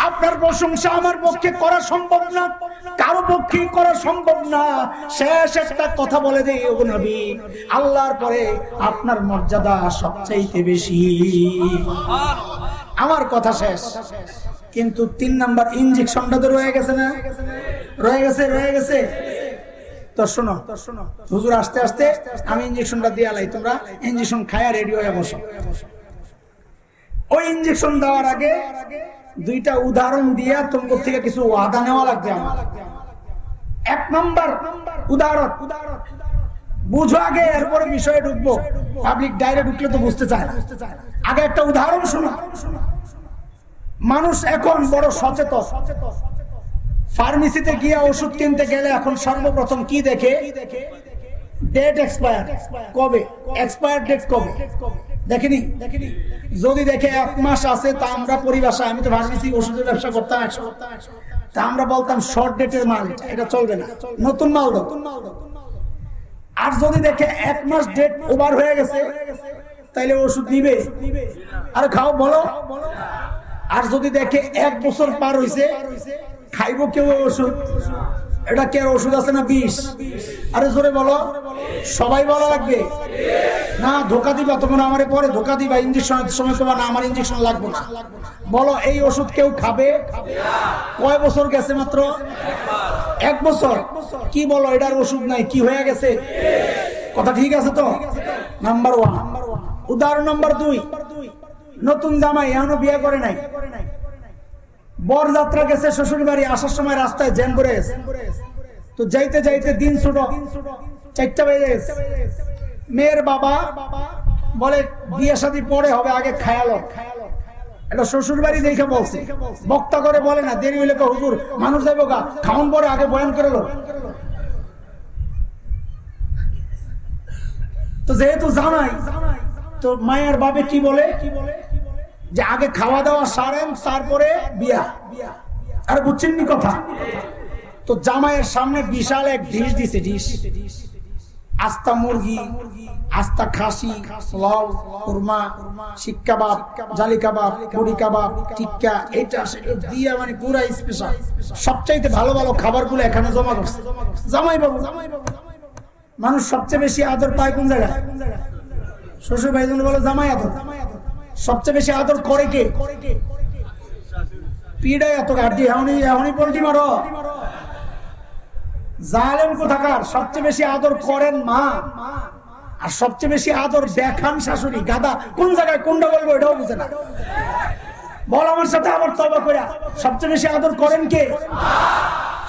আপনার প্রশংসা আমার পক্ষে করা সম্ভব না, কারো পক্ষে করা সম্ভব না। শেষ একটা কথা বলে দেই ও নবী, আল্লাহর পরে আপনার মর্যাদা সবচাইতে বেশি। আমার কথা শেষ, কিন্তু 3 নাম্বার ইনজেকশনটা তো রয়ে গেছে না? রয়ে গেছে। তো শোনো হুজুর, আস্তে আস্তে আমি ইনজেকশনটা দিয়ে আলাই, তোমরা ইনজেকশন খায়া রেডি হয়ে বসো। ওই ইনজেকশন দেওয়ার আগে 2টা উদাহরণ দিয়ে তোমার থেকে কিছু ওয়াদা নেওয়া লাগবে আমার। 1 নাম্বার উদাহরণ বুঝো আগে, এরপরে বিষয়ে ঢুকবো। পাবলিক ডাইরে ঢুকলে তো বুঝতে চায় না। আগে একটা উদাহরণ শোনো। মানুষ এখন বড় সচেতন। ফার্মেসিতে গিয়ে ওষুধ কিনতে গেলে এখন সর্বপ্রথম কি দেখে? ডেট এক্সপায়ার কবে, এক্সপায়ার ডেট কবে দেখেনি? যদি দেখে 1 মাস আছে, তা আমরা পরিভাষায়, আমি তো ফার্মেসি ওষুধের ব্যবসা করতাম, তা আমরা বলতাম শর্ট ডেটের মাল, এটা চলবে না, নতুন মাল দাও। আর যদি দেখে 1 মাস ডেট ওভার হয়ে গেছে, তাইলে ওষুধ দিবে আর খাও, বলো। আর যদি দেখে 1 বছর পার হইছে, খাইবো কেউ ওষুধ? এটা কে ওষুধ আছে না বিষ? আরে জোরে বলো, সবাই বলা লাগবে না। ধোকা দিবা তোমরা আমারে, পরে ধোকা দিবা, ইনজেকশনের সময় তোমার না আমার ইনজেকশন লাগবে না। বলো, এই ওষুধ কেউ খাবে? কয় বছর গেছে? মাত্র 1 বছর। কি বলো, এটার ওষুধ নাই, কি হয়ে গেছে? কথা ঠিক আছে তো? নাম্বার 1। উদাহরণ নাম্বার 2, নতুন জামাই এখনো বিয়ে করে নাই, বর যাত্রা গেছে শ্বশুর বাড়ি, আসার সময় রাস্তায় জ্যাম করে গেছে। তো যাইতে যাইতে দিন ছোট, 4টা বেজে গেছে। মেয়ের বাবা বলে বিয়ে শাদী পরে হবে, আগে খায়ালো। এটা শ্বশুর বাড়ি দেখে বলছে, বক্তা করে বলে না। দেরি হইলে হুজুর মানুষ যাইব গা, খাওন পরে আগে বয়ান করে লো। তো যেহেতু জামাই, তো মায়ের বাবা কি বলে যে আগে খাওয়া দাওয়া সারেন, তারপরে বিয়া। আর বুঝছেন নি কথা? তো জামাইয়ের সামনে বিশাল এক ডিশ দিছে, ডিশ আস্তা মুরগি, আস্তা খাসি, লাউ, কুরমা, শিক কাবাব, জালি কাবাব, বড়ি কাবাব, টিক্কা, এটা সেটা দিয়ে মানে পুরা স্পেশাল সবচাইতে ভালো ভালো খাবারগুলো এখানে জমা করছে জামাই বাবু। মানুষ সবচেয়ে বেশি আদর পায় কোন জায়গায়? শ্বশুর ভাই বলে জামাই আদর। সবচেয়ে বেশি আদর করে কে? পিড়ায় এত গাড়ি, এখনই পোল্ট্রি মারো, জালেম কোথাকার। সবচেয়ে বেশি আদর করেন মা, আর সবচেয়ে বেশি আদর দেখান শাশুড়ি। গাদা কোন জায়গায় কোনটা বলবো এটাও বুঝে না। বল আমার সাথে আবার তওবা কইরা, সবচেয়ে বেশি আদর করেন কে?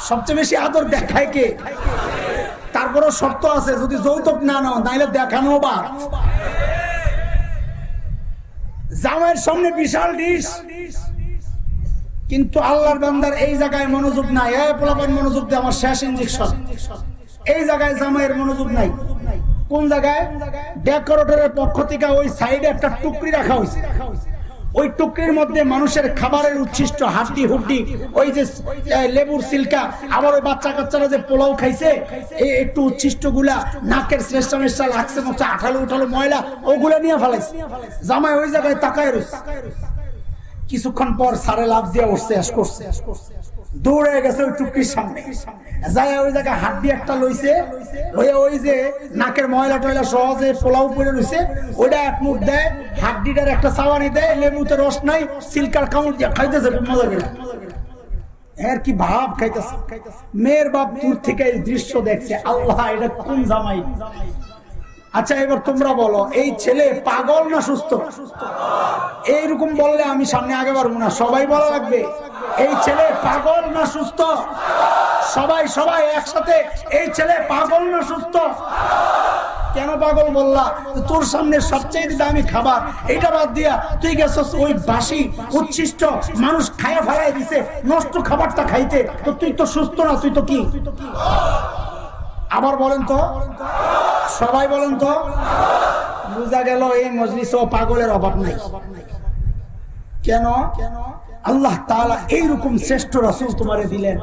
সবচেয়ে বেশি আদর দেখায় কে? তারপরও শর্ত আছে, যদি যৌতুক না নাও, নাইলে দেখানো বা। জামাইয়ের সামনে বিশাল ডিশ, কিন্তু আল্লাহর বান্দার এই জায়গায় মনোযোগ নাই। পোলাপান মনোযোগ দিয়ে, আমার শেষ ইনজেকশন। এই জায়গায় জামাইয়ের মনোযোগ নাই। কোন জায়গায়? ডেকোরেটরের পক্ষ থেকে ওই সাইডে একটা টুকরি রাখা হয়েছে। ওই টুকরির মধ্যে মানুষের খাবারের উচ্ছিষ্ট, হাড্ডি হুড্ডি, ওই যে লেবুর সিলকা, আবার ওই বাচ্চা কাচ্চারা যে পোলাও খাইছে, এই একটু উচ্ছিষ্ট গুলা, নাকের শ্রেষ্ঠ মেষ্টা লাগছে, মতো আঠালো উঠালো ময়লা, ওগুলা নিয়ে ফেলাইছে। জামাই ওই জায়গায় তাকায় রয়েছে। কিছুক্ষণ পর সারে লাভ দিয়ে উঠছে, দৌড়ে গেছে ওই টুকরির সামনে, যায় ওই জায়গায় হাড্ডি একটা লইছে, ওই যে নাকের ময়লা টয়লা সহজে পোলাও পরে রয়েছে, ওইটা এক মুখ দেয়, হাড্ডিটার একটা চাওয়ানি দেয়, লেবুতে রস নাই, সিলকার কামড় দিয়ে খাইতেছে মজা করে। এর কি ভাব খাইতেছে। মেয়ের বাপ দূর থেকে এই দৃশ্য দেখছে, আল্লাহ এটা কোন জামাই। আচ্ছা এবার তোমরা বলো, এই ছেলে পাগল না সুস্থ? এইরকম বললে আমি সামনে আগে পারবো না, সবাই বলা লাগবে এই ছেলে পাগল না সুস্থ। সবাই একসাথে, এই ছেলে পাগল না সুস্থ? কেন পাগল বললা? তোর সামনে সবচেয়ে দামি খাবার, এটা বাদ দিয়া তুই গেছস ওই বাসি উচ্ছিষ্ট মানুষ খায়া ফেলাই দিছে নষ্ট খাবারটা খাইতে। তো তুই তো সুস্থ না, তুই তো কি? আবার বলেন তো, সবাই বলেন তো। বুঝা গেল এই মজলিসেও পাগলের অভাব নাই। কেন? আল্লাহ তাআলা এইরকম শ্রেষ্ঠ রাসূল তোমারে দিলেন,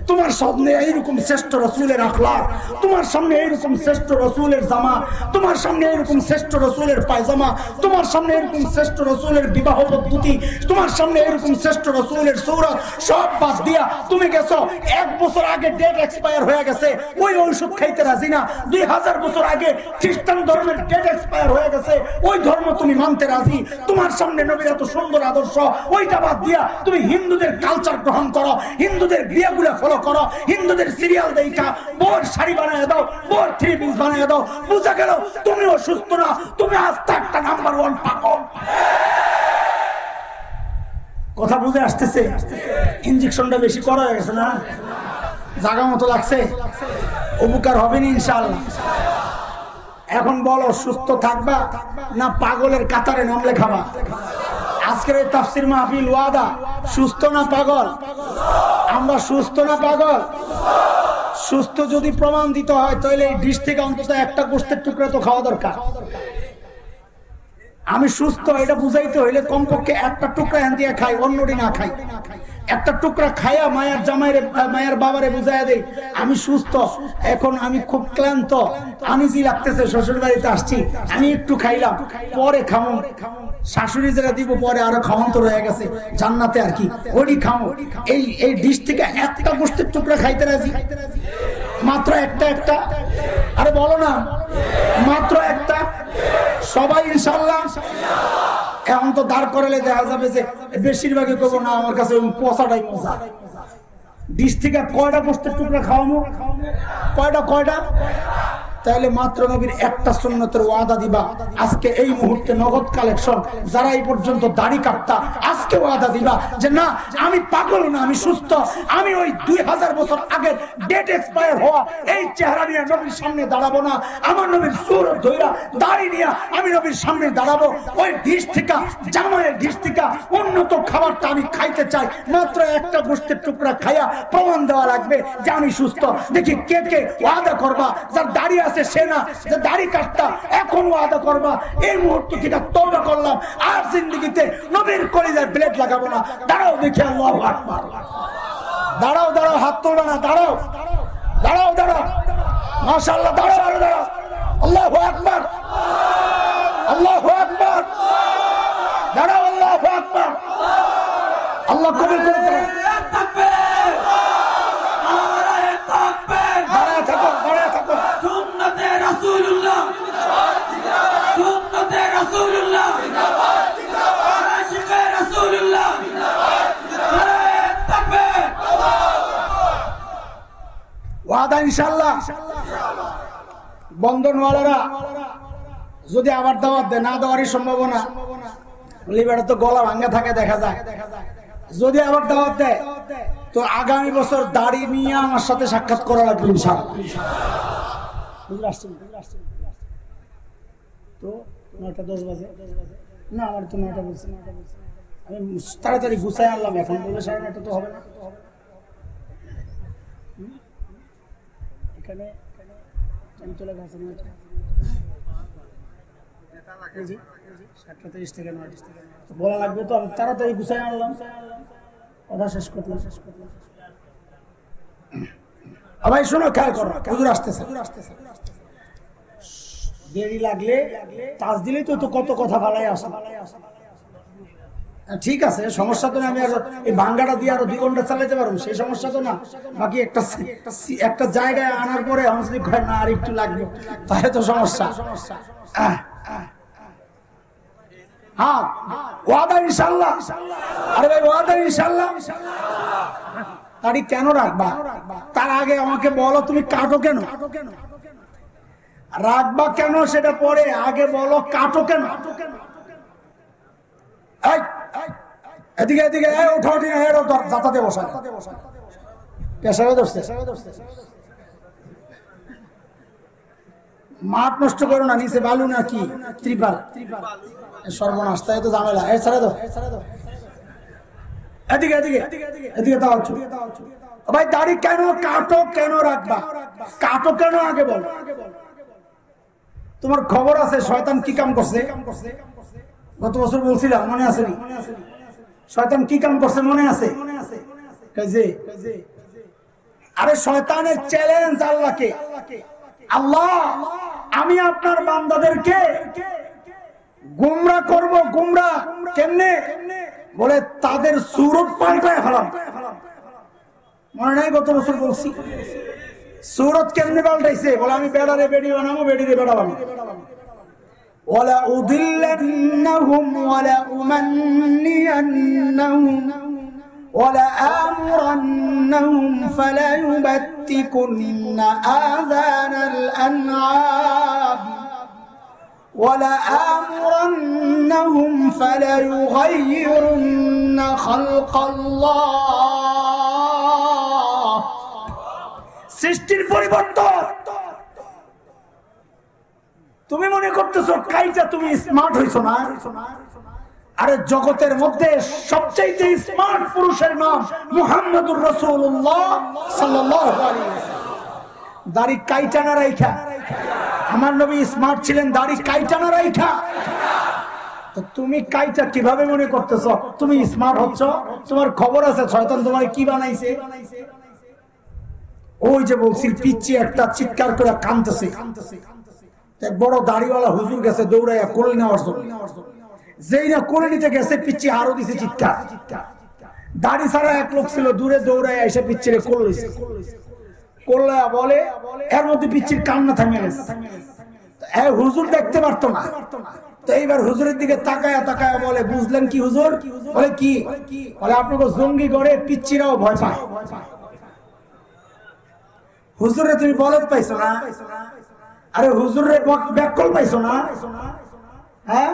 তোমার সামনে এইরকম শ্রেষ্ঠ রাসূলের আখলাক, তোমার সামনে এইরকম শ্রেষ্ঠ রাসূলের জামা, তোমার সামনে এইরকম শ্রেষ্ঠ রাসূলের পায়জামা, তোমার সামনে এরকম শ্রেষ্ঠ রাসূলের বিবাহ পদ্ধতি, তোমার সামনে এরকম শ্রেষ্ঠ রাসূলের সূরত, সব বাদ দিয়া তুমি গেছো 1 বছর আগে ডেট এক্সপায়ার হয়ে গেছে, ওই ঔষধ খাইতে রাজি না। 2000 বছর আগে খ্রিস্টান ধর্মের ডেট এক্সপায়ার হয়ে গেছে, ওই ধর্ম তুমি মানতে রাজি। তোমার সামনে নবীর এত সুন্দর আদর্শ, ওইটা বাদ দিয়া তুমি হিন্দুদের কালচার গ্রহণ করো, হিন্দুদের বিয়েগুলো ফলো করো, হিন্দুদের সিরিয়াল দেখা বোর শাড়ি বানিয়ে দাও, বোর 3 পিস বানিয়ে দাও। বুঝা গেল তুমিও সুস্থ না, তুমি আস্তে একটা নাম্বার 1 পাগল। কথা বুঝে আসতেছে? ইনজেকশনটা বেশি করা হয়ে গেছে না? জায়গা মতো লাগছে? উপকার হবে না ইনশাআল্লাহ। এখন বলো, সুস্থ থাকবা না পাগলের কাতারে নাম লেখাবা? আজকের এই তাফসীর মাহফিল ওয়াদা, সুস্থ না পাগল? আমরা সুস্থ না পাগল? সুস্থ যদি প্রমাণ দিতে হয় তাহলে এই ডিশ থেকে অন্তত একটা গোশতের টুকরা তো খাওয়া দরকার। আমি সুস্থ এটা বুঝাইতে হইলে কমপক্ষে একটা টুকরা এখান দিয়ে খাই, অন্যটি না খাই। একটা টুকরা খাইয়া মায়ের জামাইরে মায়ের বাবারে বুঝাইয়া দেই আমি সুস্থ। এখন আমি খুব ক্লান্ত, আমি জি লাগতেছে, শ্বশুর বাড়িতে আসছি, আমি একটু খাইলাম, পরে খামো। শাশুড়ি যেটা দিব পরে আরো খাওয়ান তো রয়ে গেছে জান্নাতে, আর কি ওইটি খামো। এই ডিশ থেকে একটা গোশতের টুকরা খাইতে রাজি, মাত্র একটা। আরে বলো না, মাত্র একটা। সবাই ইনশাআল্লাহ? এখন তো দাঁড় করালে দেখা যাবে যে বেশিরভাগই করবো না, আমার কাছে পচাটাই মজা। ডিশ থেকে কয়টা গোশতের টুকরা খাওয়াবো? কয়টা? তাহলে মাত্র নবীর একটা সুন্নতের ওয়াদা দিবা। আজকে এই মুহূর্তে নগদ কালেকশন, যারা এই পর্যন্ত দাড়ি কাটতা, আজকে ওয়াদা দিবা যে না, আমি পাগল না, আমি সুস্থ। আমি ওই 2000 বছর আগের ডেট এক্সপায়ার হওয়া এই চেহারা নিয়ে নবীর সামনে দাঁড়াবো না। আমার নবীর সুরত ধইরা দাড়ি নিয়ে আমি নবীর সামনে দাঁড়াবো। ওই ডিশ থেকে, জামাইয়ের ডিশ থেকে উন্নত খাবারটা আমি খাইতে চাই। মাত্র একটা গোশতের টুকরা খাইয়া প্রমাণ দেওয়া লাগবে যে আমি সুস্থ। দেখি কে কে ওয়াদা করবা, যার দাড়ি আছে সে না, যে দাড়ি কাটতা এখন ওয়াদা করবা এই মুহূর্ত থেকে তওবা করলাম, আর জিন্দেগিতে নবীর কলিজায় ব্লেড লাগাবো না। দাঁড়াও দেখি, আল্লাহু আকবার। দাঁড়াও, হাত তোলবা না, দাঁড়াও। মাশাআল্লাহ, দাঁড়াও। আল্লাহু আকবার, আল্লাহু আকবার। দাঁড়াও, আল্লাহু আকবার। আল্লাহ কবুল করে দেন। রাসূলুল্লাহ, সুন্নতে রাসূলুল্লাহ, আশিকে রাসূলুল্লাহ, তাকবীর। ওয়াদা ইনশাআল্লাহ। বন্ধনওয়ালারা যদি আবার দাওয়াত দেয়, না দেওয়ারই সম্ভাবনা, লিবারে তো গলা ভাঙ্গা থাকে দেখা যায়। যদি আবার দাওয়াত দেয় তো আগামী বছর দাড়ি নিয়ে আমার সাথে সাক্ষাৎ করা লাগবে ইনশাআল্লাহ। তো 9:10 বাজে না, আমার তো 9টা বলছে। আমি তাড়াতাড়ি গুছাই আনলাম, এখন বলে 9:30 তো হবে না। এখানে চলে গেছে 7:30 থেকে 9:00 বলা লাগবে, তো আমি তাড়াতাড়ি গুছাই আনলাম, কথা শেষ করলাম। ভাই শোনো, খেয়াল করো, হুজুর আসতেছে। দেরি লাগলে টাচ দিলেই তো কত কথা ভালাই আসে। ঠিক আছে, সমস্যা তো না। আমি এই ভাঙ্গাটা দিয়ে আরো 2 ঘন্টা চালাতে পারবো, সেই সমস্যা তো না। বাকি একটা জায়গায় আনার পরে আমার যদি ঘরে না আর একটু লাগবে, তাহলে তো সমস্যা। হ্যাঁ, ওয়াদা ইনশাআল্লাহ। আরে ভাই, ওয়াদা ইনশাআল্লাহ। দাড়ি কেন রাখবা? তার আগে আমাকে বলো, তুমি কাটো কেন? রাখবা কেন সেটা পরে, আগে বলো কাটো কেন? এদিকে ওঠো, যাতাতে বসা, পেশাবে ধরছে। মাঠ নষ্ট করো না, নিচে বালু না কি ত্রিপাল, সর্বনাশ, তাই তো ঝামেলা। ছেড়ে দাও, এদিকে দাও। ভাই দাড়ি কেন কাটো, কেন রাখবা? কাটো কেন আগে বলো। তোমার খবর আছে শয়তান কি কাম করছে? গত বছর বলছিলাম, মনে আছে? শয়তান কি কাম করছে মনে আছে? আরে শয়তানের চ্যালেঞ্জ আল্লাহকে, আল্লাহ আমি আপনার বান্দাদেরকে গুমরা করব। গুমরা কেমনে? বলে তাদের সুরত পাল্টায় ফেলাম। মনে নাই গত বছর বলছি? সুরত কেমনে পাল্টাইছে? বলে আমি বেড়ারে বেড়ি বানাবো, বেড়িরে বেড়া বানাবো। ওয়ালা উদিল্লান্নাহুম ওয়ালা উমান্নিয়ান্নাহুম ওয়ালা আমুরান্নাহুম ফালা ইউবাত্তিকুন্না আযানাল আনআম ওয়ালা আমুরান্নাহুম ফালা ইউগাইয়িরুন্না খালকাল্লাহ। সৃষ্টির পরিবর্তন। তুমি মনে করতেছো কাইটা তুমি স্মার্ট হইছো না? আরে জগতের মধ্যে সবচেয়ে স্মার্ট পুরুষের নাম মুহাম্মদুর রাসূলুল্লাহ সাল্লাল্লাহু আলাইহি ওয়াসাল্লাম। দাড়ি কাইটা না রাইখা আমার নবী স্মার্ট ছিলেন, দাড়ি কাইটা না রাইখা। তো তুমি কাইটা কিভাবে মনে করতেছো তুমি স্মার্ট হচ্ছ? তোমার খবর আছে শয়তান তোমার কি বানাইছে? ওই যে বলছি পিচ্চি একটা চিৎকার করে কাঁদতেছে, এক বড় দাড়িওয়ালা হুজুর গেছে দৌড়াইয়া কোলে নেওয়ার জন্য। যেই না কোলে নিতে গেছে পিচ্চি আরো দিছে চিৎকার। দাড়ি ছাড়া এক লোক ছিল দূরে দৌড়াইয়া এসে পিচ্চিরে কোল লইছে। কোল্লায়া বলে এর মধ্যে পিচ্চির কান্না থামে গেছে। হুজুর দেখতে পারতো না। তো এইবার হুজুরের দিকে তাকায়া তাকায়া বলে বুঝলেন কি হুজুর? বলে কি? বলে আপনাকে জঙ্গি গড়ে পিচ্চিরাও ভয় পায়। হুজুরে তুমি বলদ পাইছো না? আরে হুজুরে ব্যাকল পাইছো না? হ্যাঁ,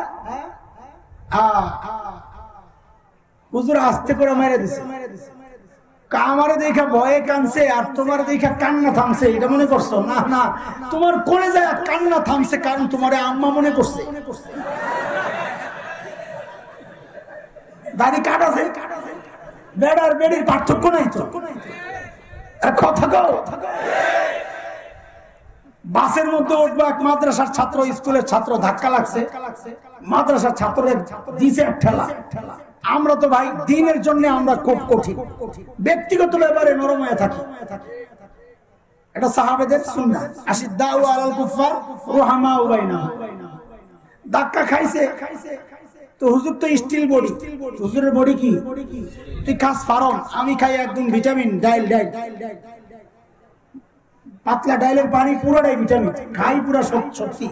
হুজুর আস্তে করে মেরে দিছে। আমারে দেখা ভয়ে কানছে আর তোমার দেখা কান্না থামছে, এটা মনে করছো? না না, তোমার কোলে যায় কান্না থামছে কারণ তোমারে আম্মা মনে করছে। দাড়ি কাটাছে, বেড়ার বেড়ির পার্থক্য নাই তো। কথা কও। বাসের মধ্যে উঠবো, এক মাদ্রাসার ছাত্র স্কুলের ছাত্র ধাক্কা লাগছে, মাদ্রাসার ছাত্রের দিছে এক ঠেলা। আমরা তো ভাই দিনের জন্য আমরা খুব কঠিন, ব্যক্তিগত ব্যাপারে নরম হয়ে থাকি। এটা সাহাবেদের সুন্নাহ। আশিদ্দাউ আলাল কুফার রুহামাউ বাইনাহুম। ধাক্কা খাইছে তো হুজুর তো স্টিল বডি। হুজুরের বডি কি? তুই খাস ফারম, আমি খাই একদম ভিটামিন ডাইল। পাতলা ডাইলের পানি পুরোটাই ভিটামিন, খাই পুরা সত্যি।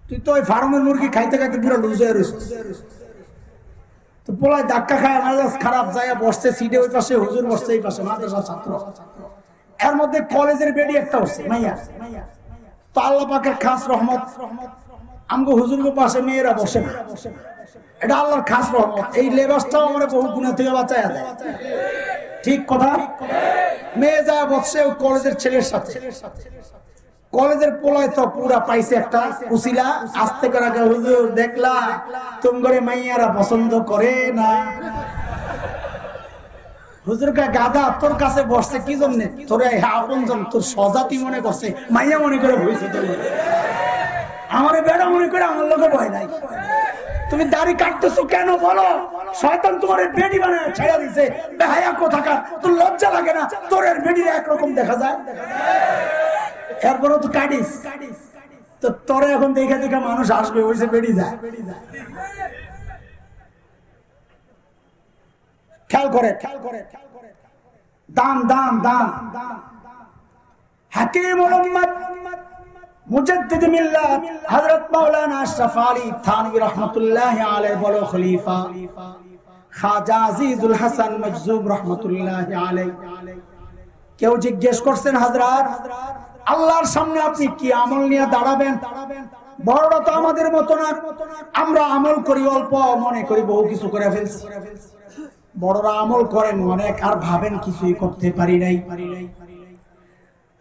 তুই তো ওই ফার্মের মুরগি খাইতে খাইতে পুরো লুজ হয়ে রয়েছিস। তো পোলায় ধাক্কা খায়, মেজাজ খারাপ, যায় বসছে সিটে ওই পাশে, হুজুর বসছে এই পাশে, মাদ্রাসার ছাত্র। এর মধ্যে কলেজের বেডি একটা বসছে মাইয়া। তো আল্লাহ পাকের খাস রহমত, আমগো হুজুরগো পাশে মেয়েরা বসে না। এটা আল্লাহর খাস রহমত। এই লেবাসটাও আমরা বহু গুণা থেকে বাঁচায় দেয়। ঠিক কথা। মেয়ে যায় বসছে ওই কলেজের ছেলের সাথে। কলেজের পোলায় তো পুরা পাইছে একটা উসিলা। আস্তে করে হুজুর দেখলা তোমার মাইয়ারা পছন্দ করে না। হুজুর কা গাদা তোর কাছে বসছে কি জন্য? তোর আপনজন, তোর সজাতি মনে করছে, মাইয়া মনে করে বইছে। আমার বেড়া মনে করে আমার লোকে ভয় নাই। তুমি দাড়ি কাটতেছো কেন বলো? শয়তান তোমার বেডি বানায় ছেড়ে দিছে। বেহায়া কোথাকার, তোর লজ্জা লাগে না? তোর বেডি একরকম দেখা যায়, এরপরও তো কাটিস। তো তোরে এখন দেখা দেখা মানুষ আসবে, ওইসে বেড়ি যায়। খেয়াল করে দাম দাম দাম হাকিম উম্মত মুজাদ্দিদ মিল্লাত হযরত মাওলানা আশরাফ আলী থানভী রাহমাতুল্লাহি আলাইহি বড় খলিফা খাজা আজিজুল হাসান মজজুব রাহমাতুল্লাহি আলাইহি। কেউ জিজ্ঞেস করছেন হযরত আল্লাহর সামনে আপনি কি আমল নিয়ে দাঁড়াবেন? বড়রা তো আমাদের মতো না, আমরা আমল করি অল্প, মনে করি বহু কিছু করে ফেলছি। বড়রা আমল করেন অনেক আর ভাবেন কিছুই করতে পারি নাই।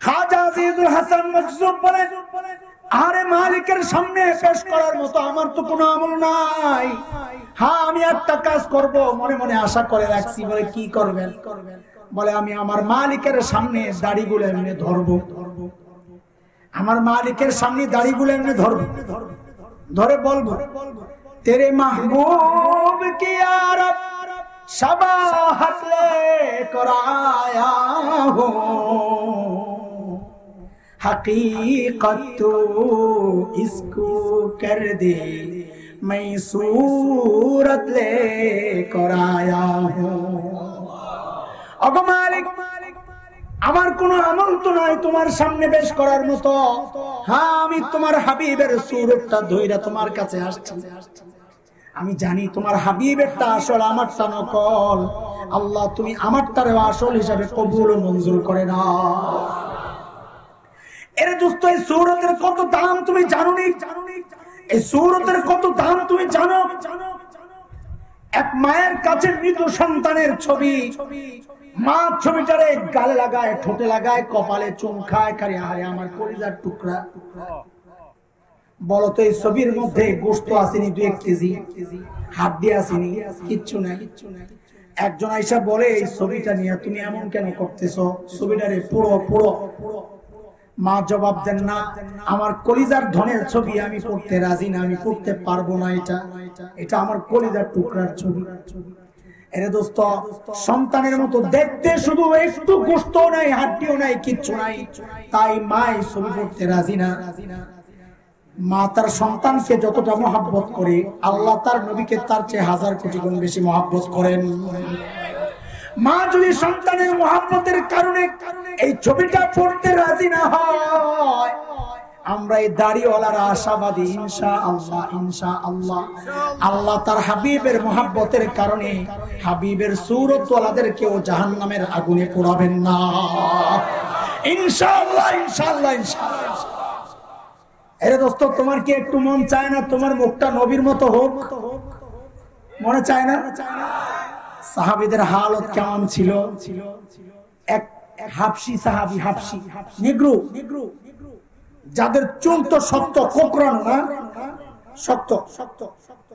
খাজা আজিজুল হাসান মজজুব বলেন, আরে মালিকের সামনে পেশ করার মতো আমার তো কোনো আমল নাই। হ্যাঁ, আমি একটা কাজ করব মনে মনে আশা করে রাখছি। বলে কি করবেন? বলে আমি আমার মালিকের সামনে দাড়িগুলো এমনি ধরবো, আমার মালিকের সামনে দাড়িগুলো এমনি ধরবো, ধরে বলবো তেরে মাহবুব কি আরব शबाहत लेकर आया हूँ, हकीकत तो इसको कर दे मैं सूरत लेकर आया हूँ। अगो मालिक আমার কোনো আমল তো নাই তোমার সামনে পেশ করার মতো। হ্যাঁ, আমি তোমার হাবিবের সূরতটা ধইরা তোমার কাছে আসছি। আমি জানি তোমার হাবিবেরটা আসল, আমারটা নকল। আল্লাহ তুমি আমারটারে আসল হিসাবে কবুল ও মঞ্জুর করে নাও। এর দোস্ত, এই সূরতের কত দাম তুমি জানো নি? এই সূরতের কত দাম তুমি জানো? এক মায়ের কাছে মৃত সন্তানের ছবি, মা ছবিটারে গালে লাগায়, ঠোঁটে লাগায়, কপালে চুম খায়, কারে আরে আমার কলিজার টুকরা। বলতো এই ছবির মধ্যে গোশত আসেনি 2-1 কেজি, হাড্ডি আসেনি, কিচ্ছু নাই। একজন আইসা বলে এই ছবিটা নিয়ে তুমি এমন কেন করতেছো, ছবিটারে পুরো পুরো। মা জবাব দেন না, আমার কলিজার ধনের ছবি, আমি পড়তে রাজি না, আমি পড়তে পারবো না। এটা আমার কলিজার টুকরার ছবি। এরে দোস্ত, সন্তানের মতো দেখতে, শুধু একটু গোশত নাই, হাড্ডিও নাই, কিচ্ছু নাই, তাই মা এই ছবি পড়তে রাজি না। মা তার সন্তানকে যতটা মহব্বত করে, আল্লাহ তার নবীকে তার চেয়ে 1000 কোটি গুণ বেশি মহব্বত করেন। মা যদি সন্তানের মহব্বতের কারণে এই ছবিটা পড়তে রাজি না হয়, আমরা এই দাড়িওয়ালারা আশাবাদী ইনশাআল্লাহ, ইনশাআল্লাহ আল্লাহ তার হাবিবের মহব্বতের কারণে হাবিবের সূরতওয়ালাদেরকেও জাহান্নামের আগুনে পোড়াবেন না, ইনশাআল্লাহ, ইনশাআল্লাহ, ইনশাআল্লাহ। এরে দোস্ত, তোমার কি একটু মন চায় না তোমার মুখটা নবীর মতো হোক? মনে চায় না? সাহাবীদের হালত কেমন ছিল? এক হাবশি সাহাবী, হাবশি নিগ্রো, যাদের চুল তো শক্ত, কোকড়ানো না, শক্ত,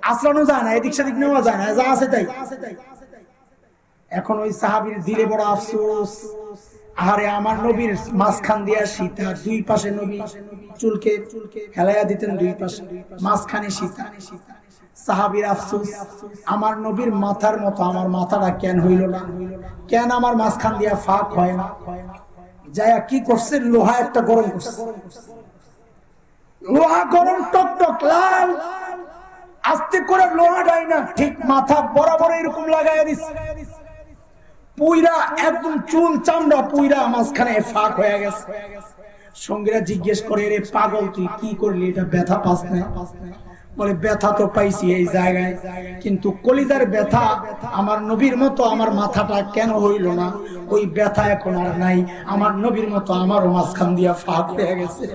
আঁচড়ানো যায় না, এদিক সেদিক নেওয়া যায় না, যা আছে তাই। এখন ওই সাহাবীর দিলে বড় আফসোস, আরে আমার নবীর মাঝখান দিয়া সীতা, 2 পাশে নবী চুলকে হেলাইয়া দিতেন, 2 পাশে, মাঝখানে সীতা। সাহাবীর আফসোস, আমার নবীর মাথার মতো আমার মাথাটা কেন হইল না, কেন আমার মাঝখান দিয়া ফাঁক হয় না। যায়া কি করছে, লোহা একটা গরম করছে, লোহা গরম, টক টক লাল, আস্তে করে লোহা যায় না, ঠিক মাথা বরাবর এরকম লাগাইয়া দিচ্ছে, পুইরা একদম চুল চামড়া পুইরা মাঝখানে ফাঁক হয়ে গেছে। সঙ্গীরা জিজ্ঞেস করে, রে পাগল তুই কি করলি, এটা ব্যথা পাস না? বলে ব্যথা তো পাইছি এই জায়গায়, কিন্তু কলিজার ব্যথা আমার নবীর মতো আমার মাথাটা কেন হইল না, ওই ব্যথা এখন আর নাই, আমার নবীর মতো আমারও মাঝখান দিয়া ফাঁক হয়ে গেছে।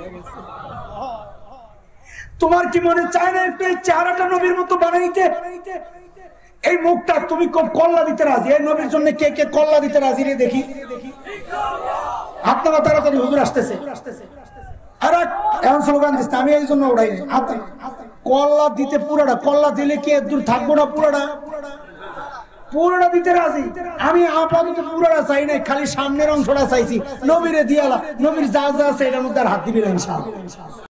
তোমার কি মনে চায় না একটু এই চেহারাটা নবীর মতো বানাইতে? এই মুখটা তুমি খুব কল্লা দিতে রাজি? এই নবীর জন্য কে কে কল্লা দিতে রাজি রে দেখি? আপনারা তাড়াতাড়ি, হুজুর আসতেছে। আরে এমন স্লোগান দিচ্ছে, আমি এই জন্য উড়াই কল্লা দিতে, পুরোটা কল্লা দিলে কি দূর থাকবো না, পুরোটা দিতে রাজি। আমি আপাতত পুরোটা চাই নাই, খালি সামনের অংশটা চাইছি, নবীরে দিয়ালা, নবীর যা যা আছে এটার মধ্যে হাত দিবি না ইনশাআল্লাহ।